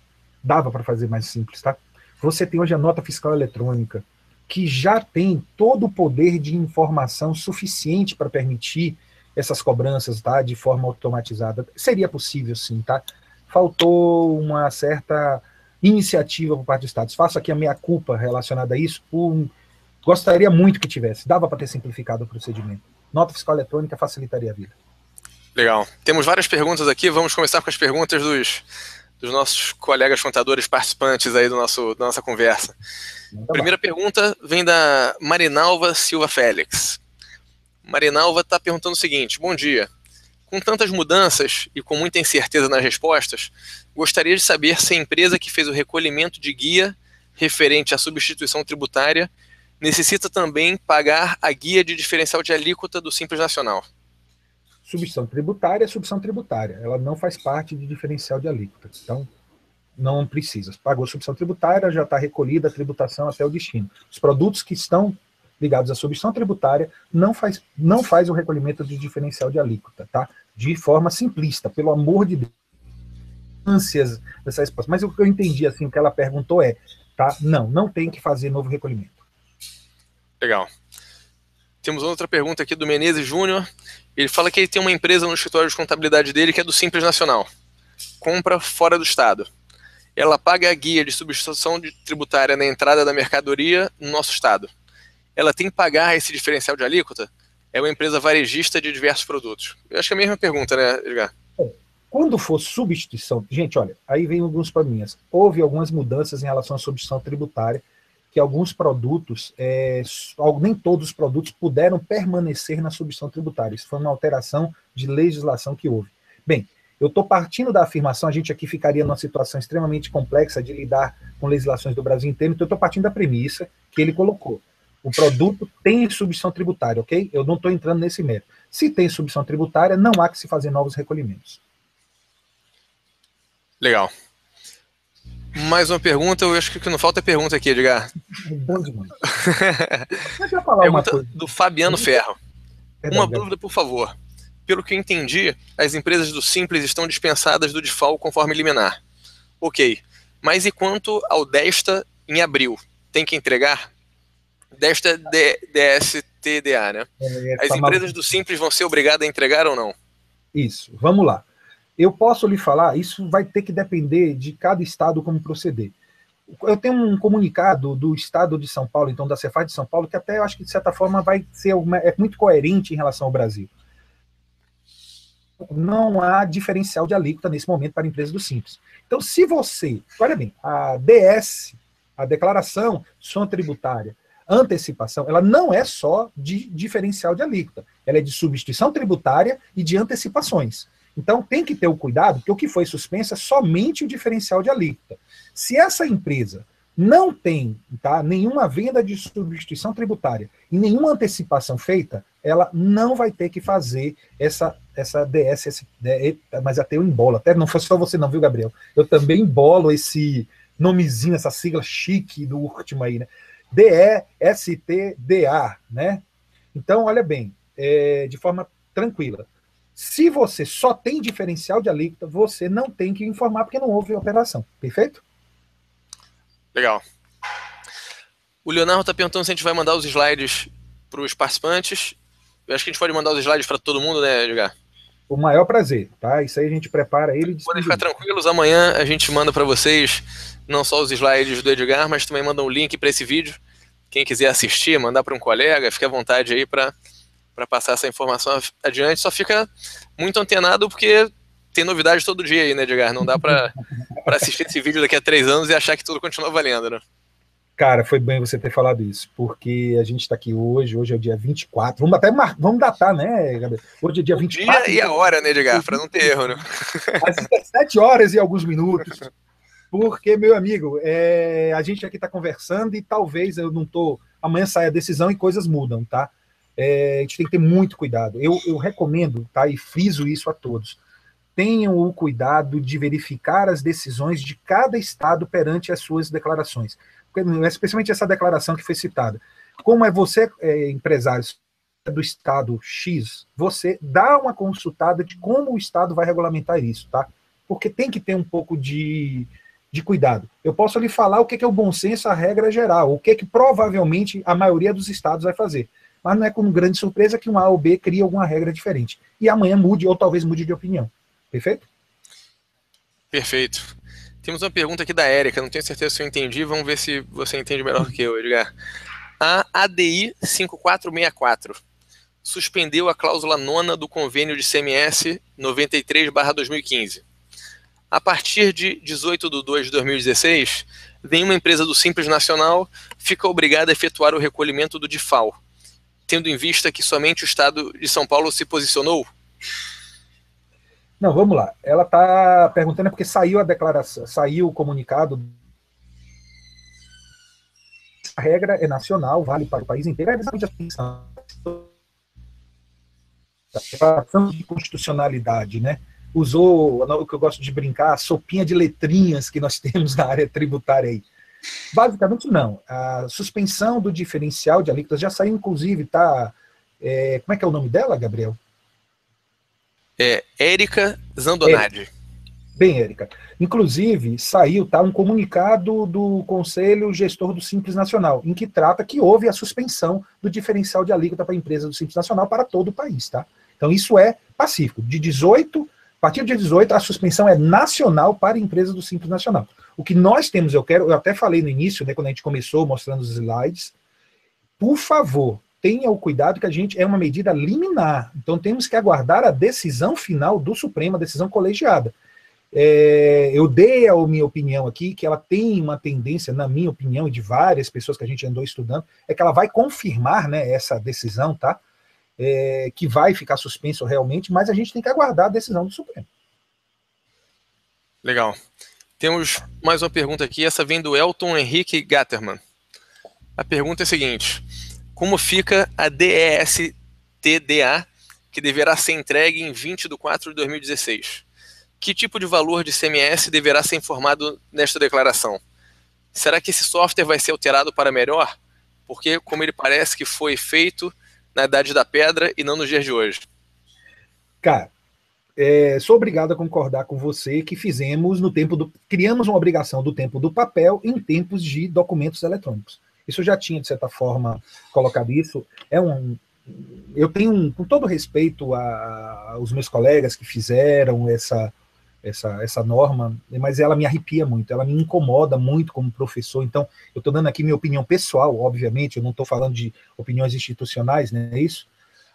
dava para fazer mais simples, tá? Você tem hoje a nota fiscal eletrônica, que já tem todo o poder de informação suficiente para permitir essas cobranças, tá, de forma automatizada. Seria possível, sim, tá? Faltou uma certa iniciativa por parte dos estados. Faço aqui a minha culpa relacionada a isso. Gostaria muito que tivesse. Dava para ter simplificado o procedimento. Nota fiscal eletrônica facilitaria a vida. Legal. Temos várias perguntas aqui. Vamos começar com as perguntas dos nossos colegas contadores participantes aí da nossa conversa. Primeira pergunta vem da Marinalva Silva Félix. Marinalva está perguntando o seguinte: bom dia. Com tantas mudanças e com muita incerteza nas respostas, gostaria de saber se a empresa que fez o recolhimento de guia referente à substituição tributária necessita também pagar a guia de diferencial de alíquota do Simples Nacional. Substituição tributária é substituição tributária. Ela não faz parte de diferencial de alíquota. Então, não precisa. Pagou substituição tributária, já está recolhida a tributação até o destino. Os produtos que estão ligados à substituição tributária não faz o recolhimento de diferencial de alíquota, tá? De forma simplista, pelo amor de Deus. Ânsias dessa resposta. Mas o que eu entendi, assim, o que ela perguntou é, tá? Não tem que fazer novo recolhimento. Legal. Temos outra pergunta aqui do Menezes Júnior. Ele fala que ele tem uma empresa no escritório de contabilidade dele que é do Simples Nacional. Compra fora do estado. Ela paga a guia de substituição tributária na entrada da mercadoria no nosso estado. Ela tem que pagar esse diferencial de alíquota? É uma empresa varejista de diversos produtos. Eu acho que é a mesma pergunta, né, Edgar? Quando for substituição... Gente, olha, aí vem alguns probleminhas. Houve algumas mudanças em relação à substituição tributária, que alguns produtos, nem todos os produtos puderam permanecer na substituição tributária. Isso foi uma alteração de legislação que houve. Bem, eu estou partindo da afirmação, a gente aqui ficaria numa situação extremamente complexa de lidar com legislações do Brasil inteiro, então eu estou partindo da premissa que ele colocou. O produto tem substituição tributária, ok? Eu não estou entrando nesse mérito. Se tem substituição tributária, não há que se fazer novos recolhimentos. Legal. Mais uma pergunta, eu acho que o que não falta é pergunta aqui, Edgar. Bom demais. Deixa eu falar uma coisa. Do Fabiano Ferro. Uma dúvida, por favor. Pelo que eu entendi, as empresas do Simples estão dispensadas do DIFAL conforme liminar. Ok. Mas e quanto ao desta em abril? Tem que entregar? Desta DSTDA, né? As empresas do Simples vão ser obrigadas a entregar ou não? Isso. Vamos lá. Eu posso lhe falar, isso vai ter que depender de cada estado como proceder. Eu tenho um comunicado do estado de São Paulo, então da Cefaz de São Paulo, que até eu acho que de certa forma vai ser muito coerente em relação ao Brasil. Não há diferencial de alíquota nesse momento para a empresa do Simples. Então, se você, olha bem, a DS, a declaração tributária, antecipação, ela não é só de diferencial de alíquota, ela é de substituição tributária e de antecipações. Então, tem que ter o cuidado, porque o que foi suspenso é somente o diferencial de alíquota. Se essa empresa não tem, tá, nenhuma venda de substituição tributária e nenhuma antecipação feita, ela não vai ter que fazer essa DS, mas até eu embolo, até não foi só você não, viu, Gabriel? Eu também embolo esse nomezinho, essa sigla chique do último aí, né? DESTDA, né? Então, olha bem, de forma tranquila. Se você só tem diferencial de alíquota, você não tem que informar, porque não houve operação. Perfeito? Legal. O Leonardo está perguntando se a gente vai mandar os slides para os participantes. Eu acho que a gente pode mandar os slides para todo mundo, né, Edgar? O maior prazer, tá? Isso aí a gente prepara ele e Podem ficar tranquilos, amanhã a gente manda para vocês não só os slides do Edgar, mas também manda um link para esse vídeo. Quem quiser assistir, mandar para um colega, fique à vontade aí para passar essa informação adiante. Só fica muito antenado porque tem novidade todo dia aí, né, Edgar? Não dá para assistir esse vídeo daqui a 3 anos e achar que tudo continua valendo, né? Cara, foi bem você ter falado isso, porque a gente está aqui hoje é o dia 24, vamos datar, né, Gabriel? Hoje é dia 24. O dia e a hora, né, Edgar, para não ter erro, né? Às 17 horas e alguns minutos, porque, meu amigo, a gente aqui está conversando e talvez amanhã saia a decisão e coisas mudam, tá? A gente tem que ter muito cuidado. Eu recomendo, tá, e friso isso a todos, tenham o cuidado de verificar as decisões de cada estado perante as suas declarações. Especialmente essa declaração que foi citada. Como você empresário do estado X, você dá uma consultada de como o estado vai regulamentar isso, tá? Porque tem que ter um pouco de cuidado. Eu posso lhe falar o que é o bom senso, a regra geral, o que provavelmente a maioria dos estados vai fazer. Mas não é com grande surpresa que um A ou B cria alguma regra diferente. E amanhã mude, ou talvez mude de opinião. Perfeito? Perfeito. Temos uma pergunta aqui da Érica, não tenho certeza se eu entendi, vamos ver se você entende melhor do que eu, Edgar. A ADI 5464 suspendeu a cláusula 9ª do convênio de CMS 93/2015. A partir de 18/2/2016, nenhuma empresa do Simples Nacional fica obrigada a efetuar o recolhimento do DIFAL, tendo em vista que somente o Estado de São Paulo se posicionou? Não, vamos lá. Ela está perguntando porque saiu a declaração, saiu o comunicado. A regra é nacional, vale para o país inteiro. É exatamente a declaração de constitucionalidade, né? Usou o que eu gosto de brincar, a sopinha de letrinhas que nós temos na área tributária aí. Basicamente, não. A suspensão do diferencial de alíquotas já saiu, inclusive, tá? Como é que é o nome dela, Gabriel? Érica Zandonadi. Bem, Érica. Inclusive, saiu um comunicado do Conselho Gestor do Simples Nacional, em que trata que houve a suspensão do diferencial de alíquota para a empresa do Simples Nacional para todo o país, tá? Então, isso é pacífico. A partir do dia 18, a suspensão é nacional para a empresa do Simples Nacional. O que nós temos, eu até falei no início, né, quando a gente começou mostrando os slides, por favor, tenha o cuidado que a gente é uma medida liminar. Então temos que aguardar a decisão final do Supremo, a decisão colegiada. Eu dei a minha opinião aqui, que ela tem uma tendência, na minha opinião, e de várias pessoas que a gente andou estudando, é que ela vai confirmar, né, essa decisão, tá? Que vai ficar suspenso realmente, mas a gente tem que aguardar a decisão do Supremo. Legal. Temos mais uma pergunta aqui, essa vem do Elton Henrique Gatterman. A pergunta é a seguinte: como fica a DESTDA, que deverá ser entregue em 20/4/2016? Que tipo de valor de ICMS deverá ser informado nesta declaração? Será que esse software vai ser alterado para melhor? Porque, como ele parece que foi feito na Idade da Pedra e não nos dias de hoje. Cara, sou obrigado a concordar com você que criamos uma obrigação do tempo do papel em tempos de documentos eletrônicos. Isso eu já tinha, de certa forma, colocado isso. Eu tenho, com todo respeito aos meus colegas que fizeram essa norma, mas ela me arrepia muito, ela me incomoda muito como professor. Então, eu estou dando aqui minha opinião pessoal, obviamente, eu não estou falando de opiniões institucionais, não é isso?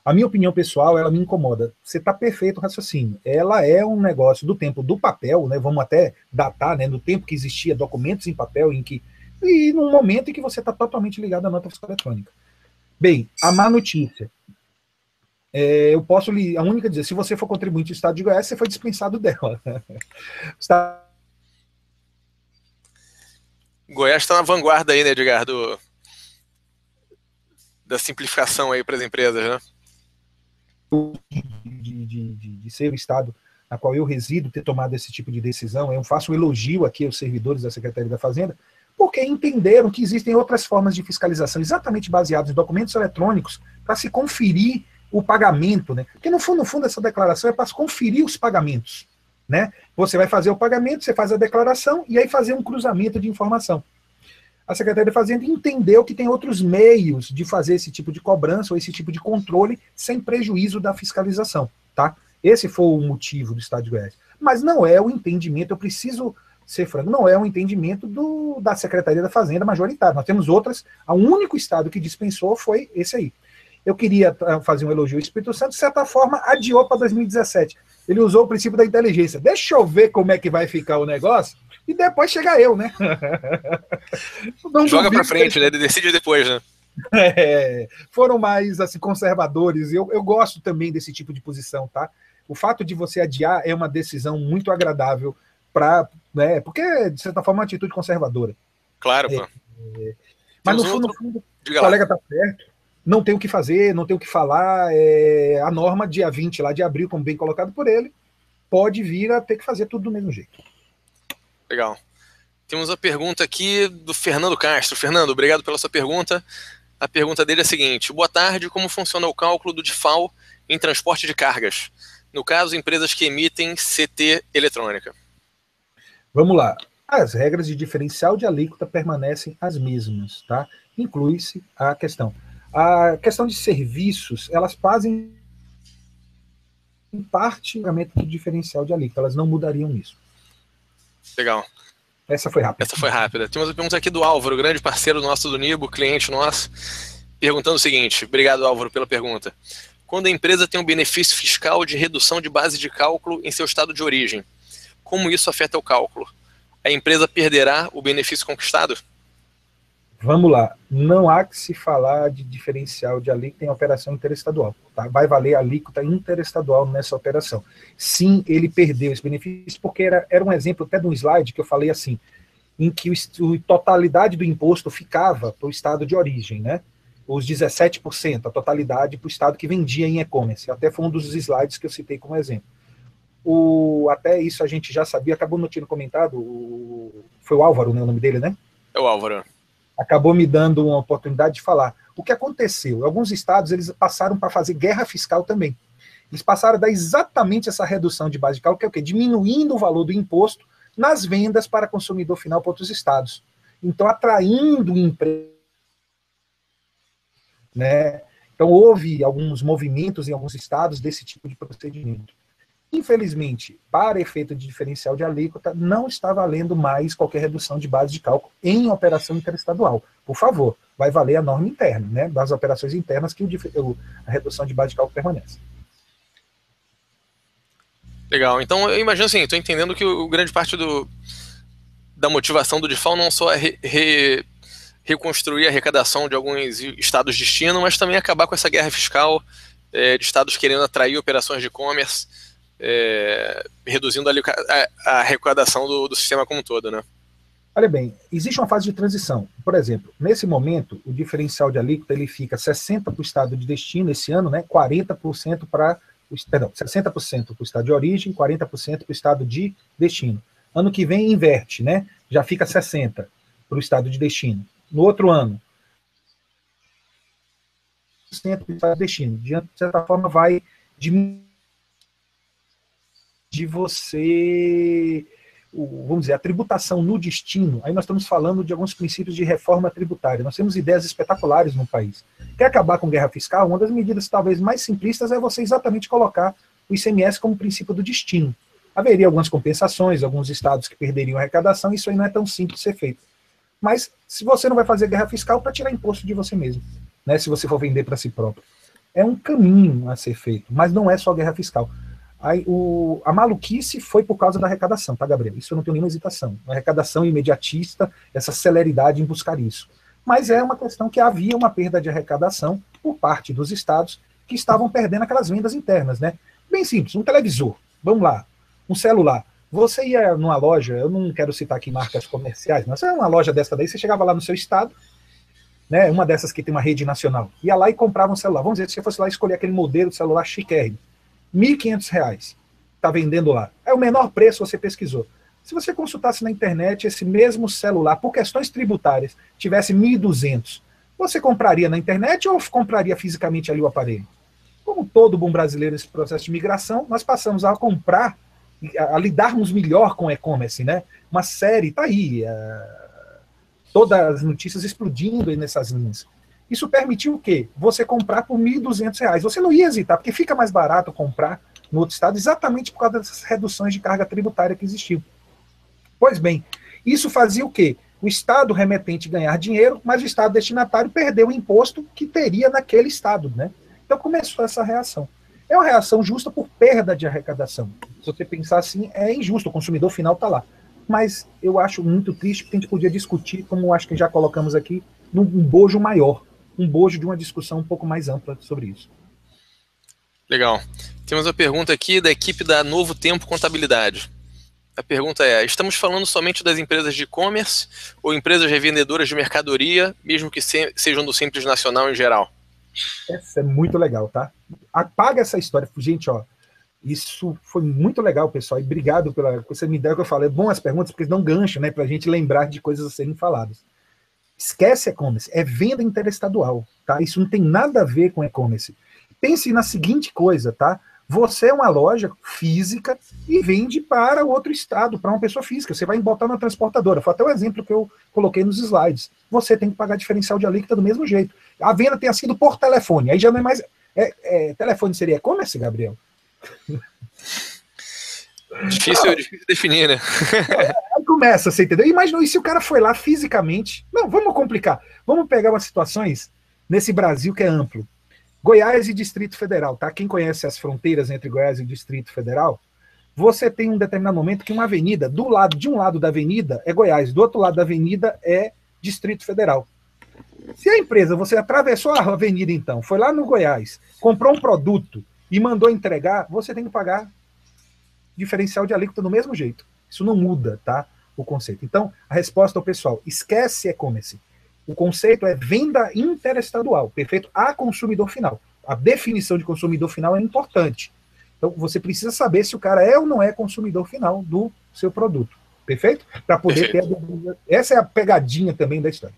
A minha opinião pessoal, ela me incomoda. Você está perfeito o raciocínio. Ela é um negócio do tempo do papel, né? Vamos até datar, né? No tempo que existia documentos em papel, e num momento em que você está totalmente ligado à nota fiscal eletrônica. Bem, a má notícia. Eu posso a única dizer, se você for contribuinte do Estado de Goiás, você foi dispensado dela. Goiás está na vanguarda aí, né, Edgar, da simplificação aí para as empresas, né? De ser o Estado na qual eu resido, ter tomado esse tipo de decisão, eu faço um elogio aqui aos servidores da Secretaria da Fazenda, porque entenderam que existem outras formas de fiscalização, exatamente baseadas em documentos eletrônicos, para se conferir o pagamento, né? Porque no fundo essa declaração é para conferir os pagamentos, né? Você vai fazer o pagamento, você faz a declaração e aí fazer um cruzamento de informação. a Secretaria da Fazenda entendeu que tem outros meios de fazer esse tipo de cobrança ou esse tipo de controle sem prejuízo da fiscalização, tá? Esse foi o motivo do Estado de Goiás. Mas não é o entendimento, eu preciso ser franco, não é um entendimento da Secretaria da Fazenda majoritária. Nós temos outras, o único estado que dispensou foi esse aí. Eu queria fazer um elogio ao Espírito Santo, de certa forma, adiou para 2017. Ele usou o princípio da inteligência. Deixa eu ver como é que vai ficar o negócio, e depois chega eu, né? Joga para frente, né? Decide depois, né? Foram mais assim, conservadores. Eu gosto também desse tipo de posição, tá? O fato de você adiar é uma decisão muito agradável para, né, porque, de certa forma, é uma atitude conservadora. Claro, pô. Mas no fundo, o colega tá certo. Não tem o que fazer, não tem o que falar. A norma, dia 20 lá de abril, como bem colocado por ele, pode vir a ter que fazer tudo do mesmo jeito. Legal. Temos a pergunta aqui do Fernando Castro. Fernando, obrigado pela sua pergunta. A pergunta dele é a seguinte: boa tarde, como funciona o cálculo do DIFAL em transporte de cargas? No caso, empresas que emitem CT eletrônica. Vamos lá. As regras de diferencial de alíquota permanecem as mesmas, tá? Inclui-se a questão. A questão de serviços, elas fazem parte do pagamento de diferencial de alíquota, elas não mudariam nisso. Legal. Essa foi rápida. Essa foi rápida. Temos uma pergunta aqui do Álvaro, grande parceiro nosso do Nibo, cliente nosso, perguntando o seguinte: obrigado, Álvaro, pela pergunta. Quando a empresa tem um benefício fiscal de redução de base de cálculo em seu estado de origem, como isso afeta o cálculo? A empresa perderá o benefício conquistado? Vamos lá. Não há que se falar de diferencial de alíquota em operação interestadual. Tá? Vai valer a alíquota interestadual nessa operação. Sim, ele perdeu esse benefício, porque era um exemplo até de um slide que eu falei assim, em que a totalidade do imposto ficava para o estado de origem, né? Os 17%, a totalidade para o estado que vendia em e-commerce. Até foi um dos slides que eu citei como exemplo. Até isso a gente já sabia, acabou não tendo comentado, foi o Álvaro, né, o nome dele, né? É o Álvaro. Acabou me dando uma oportunidade de falar. O que aconteceu? Alguns estados eles passaram para fazer guerra fiscal também. Eles passaram a dar exatamente essa redução de base de cálculo, que é o quê? Diminuindo o valor do imposto nas vendas para consumidor final para outros estados. Então, atraindo empresas, né? Então, houve alguns movimentos em alguns estados desse tipo de procedimento. Infelizmente, para efeito de diferencial de alíquota, não está valendo mais qualquer redução de base de cálculo em operação interestadual. Por favor, vai valer a norma interna, né, das operações internas que a redução de base de cálculo permanece. Legal. Então, eu imagino assim, estou entendendo que grande parte da motivação do DIFAL não só é reconstruir a arrecadação de alguns estados de destino, mas também acabar com essa guerra fiscal de estados querendo atrair operações de e-commerce, reduzindo a arrecadação do sistema como um todo, né? Olha bem, existe uma fase de transição. Por exemplo, nesse momento, o diferencial de alíquota ele fica 60% para o estado de destino esse ano, né? 40% para 60% para o estado de origem, 40% para o estado de destino. Ano que vem inverte, né? Já fica 60% para o estado de destino. No outro ano, 100% para o estado de destino. De certa forma, vai diminuir de você, vamos dizer, a tributação no destino. Aí nós estamos falando de alguns princípios de reforma tributária. Nós temos ideias espetaculares no país. Quer acabar com guerra fiscal? Uma das medidas talvez mais simplistas é você exatamente colocar o ICMS como princípio do destino. Haveria algumas compensações, alguns estados que perderiam a arrecadação, isso aí não é tão simples de ser feito. Mas se você não vai fazer guerra fiscal para tirar imposto de você mesmo, né, se você for vender para si próprio. É um caminho a ser feito, mas não é só guerra fiscal. A maluquice foi por causa da arrecadação, tá, Gabriel? Isso eu não tenho nenhuma hesitação. A arrecadação imediatista, essa celeridade em buscar isso. Mas é uma questão que havia uma perda de arrecadação por parte dos estados que estavam perdendo aquelas vendas internas, né? Bem simples, um televisor, vamos lá, um celular. Você ia numa loja, eu não quero citar aqui marcas comerciais, mas você ia numa loja dessa daí, você chegava lá no seu estado, né, uma dessas que tem uma rede nacional, ia lá e comprava um celular. Vamos dizer, se você fosse lá escolher aquele modelo de celular chiquérrimo, R$1.500, está vendendo lá. É o menor preço, você pesquisou. Se você consultasse na internet esse mesmo celular, por questões tributárias, tivesse 1.200, você compraria na internet ou compraria fisicamente ali o aparelho? Como todo bom brasileiro nesse processo de migração, nós passamos a comprar, a lidarmos melhor com o e-commerce, né? Uma série, tá aí, todas as notícias explodindo aí nessas linhas. Isso permitiu o quê? Você comprar por R$ 1.200. Você não ia hesitar, porque fica mais barato comprar no outro estado exatamente por causa dessas reduções de carga tributária que existiam. Pois bem, isso fazia o quê? O estado remetente ganhar dinheiro, mas o estado destinatário perdeu o imposto que teria naquele estado, né? Então começou essa reação. É uma reação justa por perda de arrecadação. Se você pensar assim, é injusto, o consumidor final está lá. Mas eu acho muito triste, porque a gente podia discutir, como acho que já colocamos aqui, num bojo maior, um bojo de uma discussão um pouco mais ampla sobre isso. Legal. Temos uma pergunta aqui da equipe da Novo Tempo Contabilidade. A pergunta é: estamos falando somente das empresas de e-commerce ou empresas revendedoras de mercadoria, mesmo que sejam do Simples Nacional em geral? Essa é muito legal, tá? Apaga essa história. Gente, ó, isso foi muito legal, pessoal, e obrigado pela você me deu que eu falei. É bom as perguntas, porque dão gancho, né, pra gente lembrar de coisas a serem faladas. Esquece e-commerce, é venda interestadual, tá? Isso não tem nada a ver com e-commerce. Pense na seguinte coisa, tá? Você é uma loja física e vende para outro estado, para uma pessoa física. Você vai botar na transportadora. Foi até o exemplo que eu coloquei nos slides. Você tem que pagar diferencial de alíquota do mesmo jeito. A venda tenha sido por telefone. Aí já não é mais... telefone seria e-commerce, Gabriel? Difícil definir, né? Aí começa, você entendeu? Imagina, e se o cara foi lá fisicamente? Não, vamos complicar. Vamos pegar umas situações nesse Brasil que é amplo. Goiás e Distrito Federal, tá? Quem conhece as fronteiras entre Goiás e Distrito Federal, você tem um determinado momento que uma avenida, de um lado da avenida é Goiás, do outro lado da avenida é Distrito Federal. Se a empresa, você atravessou a avenida então, foi lá no Goiás, comprou um produto e mandou entregar, você tem que pagar diferencial de alíquota do mesmo jeito. Isso não muda, tá? O conceito. Então, a resposta ao pessoal, esquece e-commerce. O conceito é venda interestadual, perfeito? A consumidor final. A definição de consumidor final é importante. Então, você precisa saber se o cara é ou não é consumidor final do seu produto, perfeito? Para poder ter essa é a pegadinha também da história.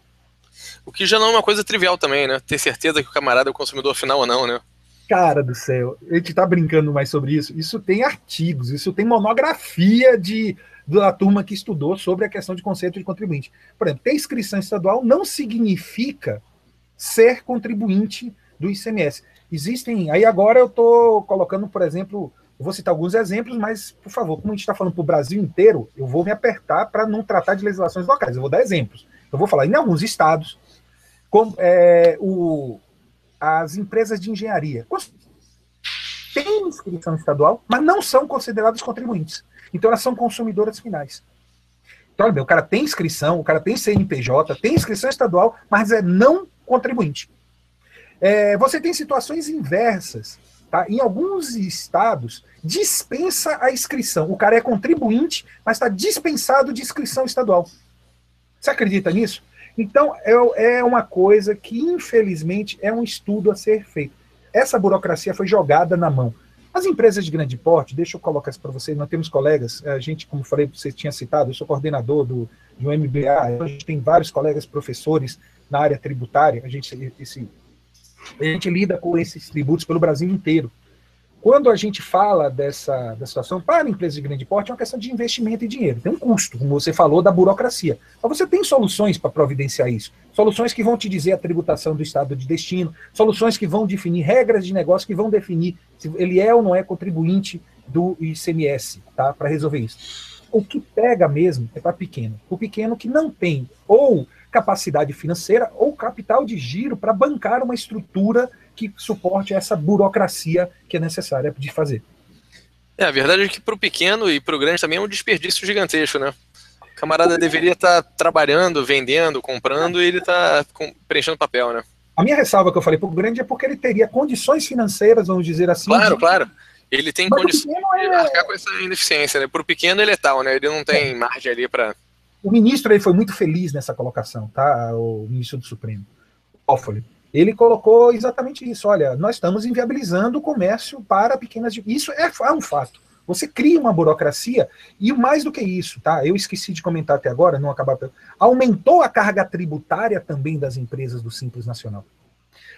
O que já não é uma coisa trivial também, né? Ter certeza que o camarada é o consumidor final ou não, né? Cara do céu, a gente tá brincando mais sobre isso. Isso tem artigos, isso tem monografia da turma que estudou sobre a questão de conceito de contribuinte. Por exemplo, ter inscrição estadual não significa ser contribuinte do ICMS. Existem, aí agora eu estou colocando, por exemplo, eu vou citar alguns exemplos, mas, por favor, como a gente está falando para o Brasil inteiro, eu vou me apertar para não tratar de legislações locais, eu vou dar exemplos. Eu vou falar em alguns estados, como as empresas de engenharia têm inscrição estadual, mas não são consideradas contribuintes. Então elas são consumidoras finais. Então, olha, o cara tem inscrição, o cara tem CNPJ, tem inscrição estadual, mas é não contribuinte. Você tem situações inversas. Tá? Em alguns estados, dispensa a inscrição. O cara é contribuinte, mas está dispensado de inscrição estadual. Você acredita nisso? Então, é uma coisa que, infelizmente, é um estudo a ser feito. Essa burocracia foi jogada na mão. As empresas de grande porte, deixa eu colocar isso para vocês, nós temos colegas, a gente, como falei, você tinha citado, eu sou coordenador de um MBA, a gente tem vários colegas professores na área tributária, a gente lida com esses tributos pelo Brasil inteiro. Quando a gente fala da situação para empresas de grande porte, é uma questão de investimento e dinheiro. Tem um custo, como você falou, da burocracia. Mas você tem soluções para providenciar isso. Soluções que vão te dizer a tributação do estado de destino, soluções que vão definir regras de negócio, que vão definir se ele é ou não é contribuinte do ICMS, tá? Para resolver isso. O que pega mesmo é para pequeno. O pequeno que não tem ou capacidade financeira ou capital de giro para bancar uma estrutura que suporte essa burocracia que é necessária de fazer. A verdade é que para o pequeno e para o grande também é um desperdício gigantesco, né? O camarada deveria estar trabalhando, vendendo, comprando, e ele está preenchendo papel, né? A minha ressalva que eu falei para o grande é porque ele teria condições financeiras, vamos dizer assim. Claro. Ele tem condições de arcar com essa ineficiência, né? Para o pequeno ele é tal, né? Ele não tem margem ali para... O ministro ele foi muito feliz nessa colocação, tá? O ministro do Supremo, Toffoli. Ele colocou exatamente isso. Olha, nós estamos inviabilizando o comércio para pequenas... Isso é um fato. Você cria uma burocracia e mais do que isso, tá? Eu esqueci de comentar até agora, não acabar... Aumentou a carga tributária também das empresas do Simples Nacional.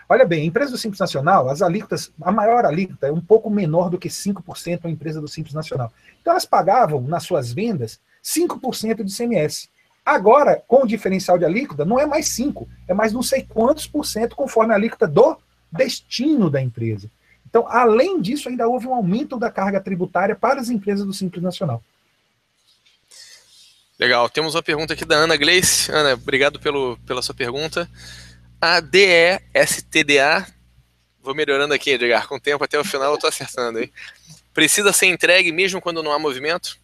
Olha bem, a empresa do Simples Nacional, as alíquotas, a maior alíquota é um pouco menor do que 5% a empresa do Simples Nacional. Então elas pagavam, nas suas vendas, 5% de ICMS. Agora, com o diferencial de alíquota, não é mais 5, é mais não sei quantos por cento conforme a alíquota do destino da empresa. Então, além disso, ainda houve um aumento da carga tributária para as empresas do Simples Nacional. Legal. Temos uma pergunta aqui da Ana Gleice. Ana, obrigado pela sua pergunta. A DESTDA, vou melhorando aqui, Edgar, com o tempo até o final eu estou acertando, hein? Precisa ser entregue mesmo quando não há movimento?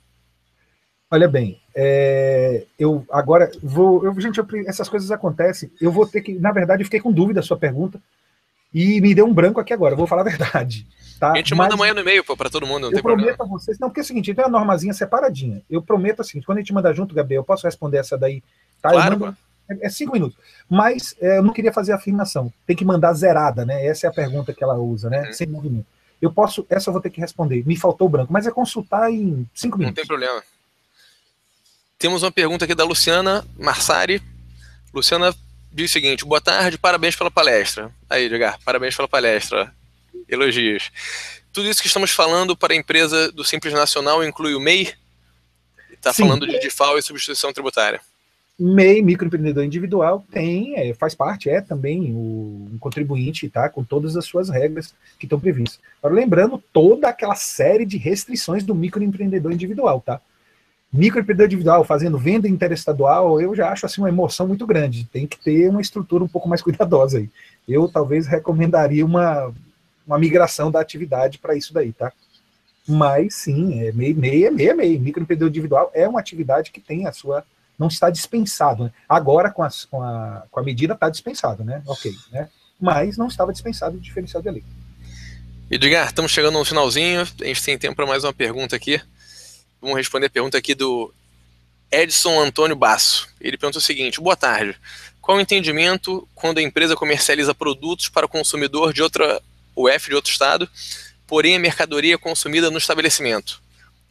Olha bem, eu agora gente, essas coisas acontecem, eu vou ter que, na verdade, eu fiquei com dúvida da sua pergunta, e me deu um branco aqui agora, eu vou falar a verdade. Tá? A gente manda amanhã no e-mail para todo mundo, não tem problema. Eu prometo a vocês, não, porque é o seguinte, tem uma normazinha separadinha. Eu prometo assim, quando a gente manda junto, Gabriel, eu posso responder essa daí, tá? Claro, eu mando, é 5 minutos. Mas eu não queria fazer a afirmação. Tem que mandar zerada, né? Essa é a pergunta que ela usa, né? Sem movimento. Essa eu vou ter que responder. Me faltou branco, mas é consultar em 5 minutos. Não tem problema. Temos uma pergunta aqui da Luciana Marsari. Luciana diz o seguinte: boa tarde, parabéns pela palestra. Aí, Edgar, parabéns pela palestra. Elogios. Tudo isso que estamos falando para a empresa do Simples Nacional inclui o MEI? Está falando de DIFAL e substituição tributária. MEI, microempreendedor individual, faz parte, também um contribuinte, tá? Com todas as suas regras que estão previstas. Agora, lembrando toda aquela série de restrições do microempreendedor individual, tá? Microempreendedor individual fazendo venda interestadual, eu já acho assim uma emoção muito grande. Tem que ter uma estrutura um pouco mais cuidadosa aí. Eu talvez recomendaria uma migração da atividade para isso daí, tá? Mas sim, MEI. Microempreendedor individual é uma atividade que tem a sua... Não está dispensado, né? Agora, com a medida, está dispensado, né? Ok, né? Mas não estava dispensado o diferencial de alíquota. Edgar, estamos chegando no finalzinho. A gente tem tempo para mais uma pergunta aqui. Vamos responder a pergunta aqui do Edson Antônio Basso. Ele pergunta o seguinte: boa tarde. Qual o entendimento quando a empresa comercializa produtos para o consumidor de outra UF de outro estado, porém a mercadoria é consumida no estabelecimento?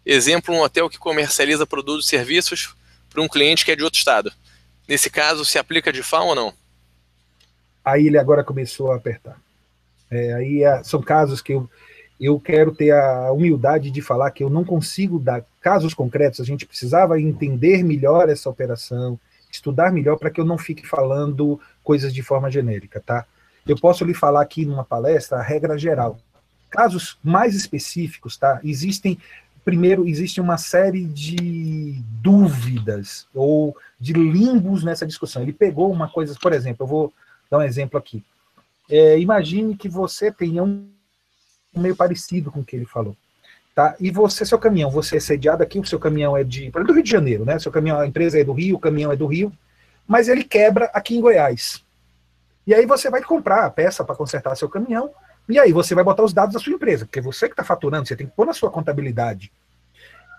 Exemplo, um hotel que comercializa produtos e serviços para um cliente que é de outro estado. Nesse caso, se aplica DIFAL ou não? Aí ele agora começou a apertar. São casos que eu quero ter a humildade de falar que eu não consigo dar casos concretos, a gente precisava entender melhor essa operação, estudar melhor para que eu não fique falando coisas de forma genérica, tá? Eu posso lhe falar aqui numa palestra a regra geral. Casos mais específicos, tá? Primeiro, existe uma série de dúvidas ou de limbos nessa discussão. Ele pegou uma coisa, por exemplo, eu vou dar um exemplo aqui. Imagine que você tenha um meio parecido com o que ele falou. Tá? E seu caminhão, você é sediado aqui, o seu caminhão é do Rio de Janeiro, né? Seu caminhão, a empresa é do Rio, o caminhão é do Rio, mas ele quebra aqui em Goiás. E aí você vai comprar a peça para consertar seu caminhão, e aí você vai botar os dados da sua empresa, porque você que está faturando, você tem que pôr na sua contabilidade.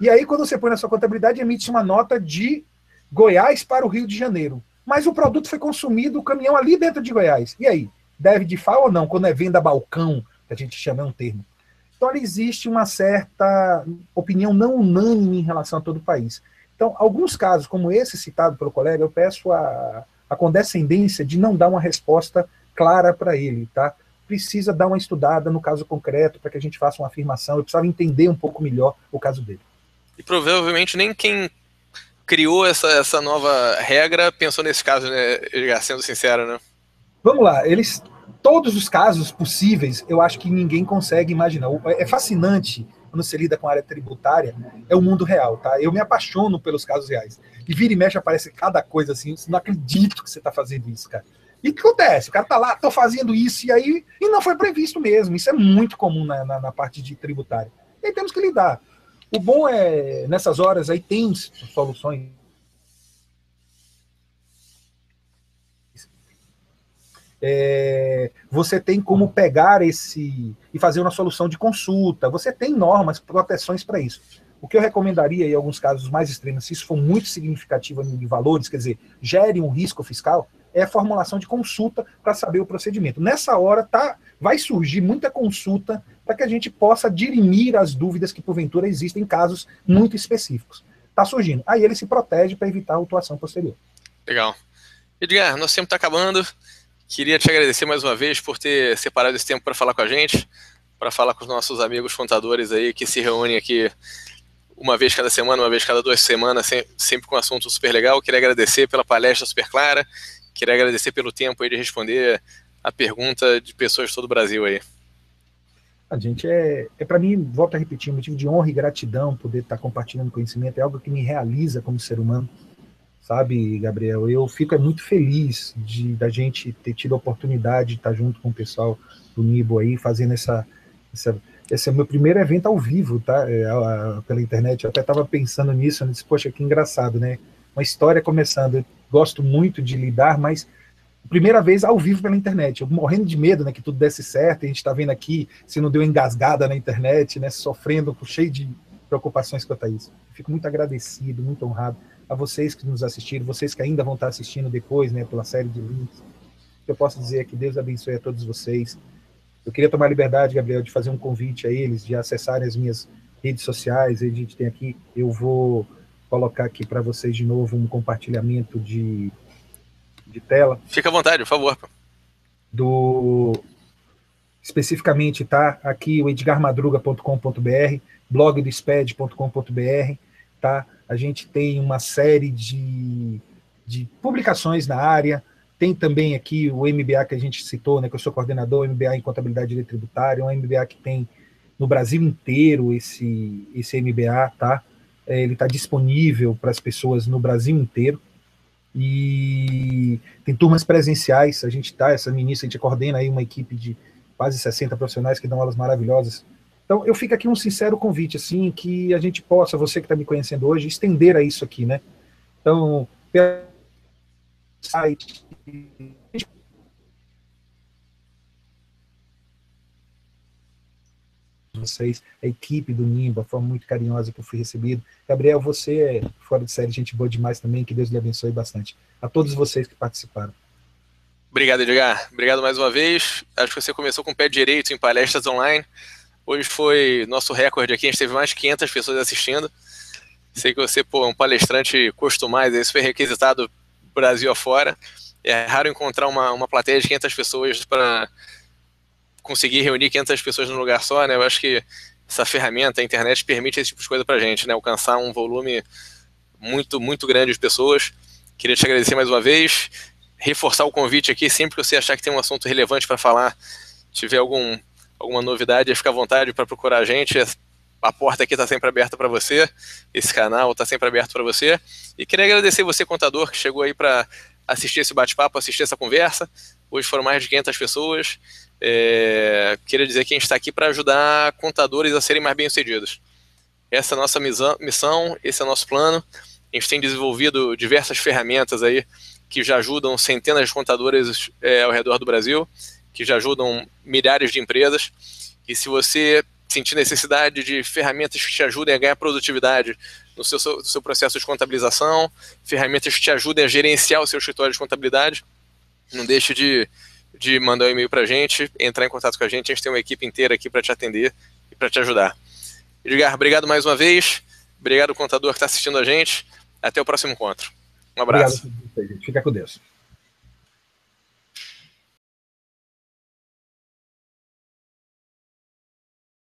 E aí, quando você põe na sua contabilidade, emite uma nota de Goiás para o Rio de Janeiro. Mas o produto foi consumido, o caminhão ali dentro de Goiás. E aí? Deve DIFAL ou não? Quando é venda balcão, que a gente chama, é um termo. Então, existe uma certa opinião não unânime em relação a todo o país. Então, alguns casos, como esse citado pelo colega, eu peço a condescendência de não dar uma resposta clara para ele, tá? Precisa dar uma estudada no caso concreto para que a gente faça uma afirmação. Eu precisava entender um pouco melhor o caso dele. E provavelmente nem quem criou essa nova regra pensou nesse caso, né, Edgar, sendo sincero, né? Vamos lá, todos os casos possíveis, eu acho que ninguém consegue imaginar. É fascinante quando você lida com a área tributária, é o mundo real, tá? Eu me apaixono pelos casos reais. E vira e mexe aparece cada coisa assim, eu não acredito que você está fazendo isso, cara. E o que acontece? O cara tá lá, tô fazendo isso, e não foi previsto mesmo. Isso é muito comum na parte de tributária. E aí temos que lidar. O bom é, nessas horas aí tem soluções. Você tem como pegar e fazer uma solução de consulta. Você tem normas, proteções para isso. O que eu recomendaria, em alguns casos mais extremos, se isso for muito significativo em valores, quer dizer, gere um risco fiscal, é a formulação de consulta para saber o procedimento. Nessa hora vai surgir muita consulta para que a gente possa dirimir as dúvidas que, porventura, existem em casos muito específicos. Está surgindo. Aí ele se protege para evitar a autuação posterior. Legal. Edgar, nosso tempo está acabando. Queria te agradecer mais uma vez por ter separado esse tempo para falar com a gente, para falar com os nossos amigos contadores aí que se reúnem aqui uma vez cada semana, uma vez cada 2 semanas, sempre com um assunto super legal. Queria agradecer pela palestra super clara, queria agradecer pelo tempo aí de responder a pergunta de pessoas de todo o Brasil aí. A gente para mim, volto a repetir, um motivo de honra e gratidão poder estar compartilhando conhecimento, é algo que me realiza como ser humano, sabe, Gabriel? Eu fico muito feliz da gente ter tido a oportunidade de estar junto com o pessoal do Nibo aí, fazendo esse é o meu primeiro evento ao vivo, tá? Pela internet. Eu até estava pensando nisso, eu disse, poxa, que engraçado, né? Uma história começando. Eu gosto muito de lidar, mas primeira vez ao vivo pela internet. Eu morrendo de medo, né, que tudo desse certo. A gente está vendo aqui se não deu engasgada na internet, né? Sofrendo, cheio de preocupações quanto a isso. Fico muito agradecido, muito honrado a vocês que nos assistiram, vocês que ainda vão estar assistindo depois, né, pela série de links. O que eu posso dizer é que Deus abençoe a todos vocês. Eu queria tomar liberdade, Gabriel, de fazer um convite a eles, de acessarem as minhas redes sociais. A gente tem aqui, eu vou colocar aqui para vocês de novo um compartilhamento de tela. Fica à vontade, por favor. Especificamente, tá? Aqui o edgarmadruga.com.br, blog do sped.com.br, tá? A gente tem uma série de publicações na área. Tem também aqui o MBA que a gente citou, né, que eu sou coordenador, MBA em Contabilidade e Direito Tributário, um MBA que tem no Brasil inteiro esse MBA, tá? Ele está disponível para as pessoas no Brasil inteiro. E tem turmas presenciais, essa ministra, a gente coordena aí uma equipe de quase 60 profissionais que dão aulas maravilhosas. Então, eu fico aqui um sincero convite, assim, que a gente possa, você que está me conhecendo hoje, estender a isso aqui, né? Então, pelo site, vocês, a equipe do Nimbo, a forma muito carinhosa que eu fui recebido. Gabriel, você é fora de série, gente boa demais também, que Deus lhe abençoe bastante. A todos vocês que participaram. Obrigado, Edgar. Obrigado mais uma vez. Acho que você começou com o pé direito em palestras online. Hoje foi nosso recorde aqui, a gente teve mais de 500 pessoas assistindo. Sei que você, é um palestrante costumado, isso foi requisitado Brasil afora. É raro encontrar uma plateia de 500 pessoas para conseguir reunir 500 pessoas num lugar só, né? Eu acho que essa ferramenta, a internet, permite esse tipo de coisa pra gente, né? Alcançar um volume muito, muito grande de pessoas. Queria te agradecer mais uma vez, reforçar o convite aqui, sempre que você achar que tem um assunto relevante para falar, tiver alguma novidade, fica à vontade para procurar a gente. A porta aqui está sempre aberta para você, esse canal está sempre aberto para você. E queria agradecer você, contador, que chegou aí para assistir esse bate-papo, assistir essa conversa. Hoje foram mais de 500 pessoas. Queria dizer que a gente está aqui para ajudar contadores a serem mais bem-sucedidos. Essa é a nossa missão, esse é o nosso plano. A gente tem desenvolvido diversas ferramentas aí que já ajudam centenas de contadores ao redor do Brasil, que já ajudam milhares de empresas. E se você sentir necessidade de ferramentas que te ajudem a ganhar produtividade no seu processo de contabilização, ferramentas que te ajudem a gerenciar o seu escritório de contabilidade, não deixe de mandar um e-mail para a gente, entrar em contato com a gente tem uma equipe inteira aqui para te atender e para te ajudar. Edgar, obrigado mais uma vez, obrigado contador que está assistindo a gente, até o próximo encontro. Um abraço. Obrigado, fica com Deus.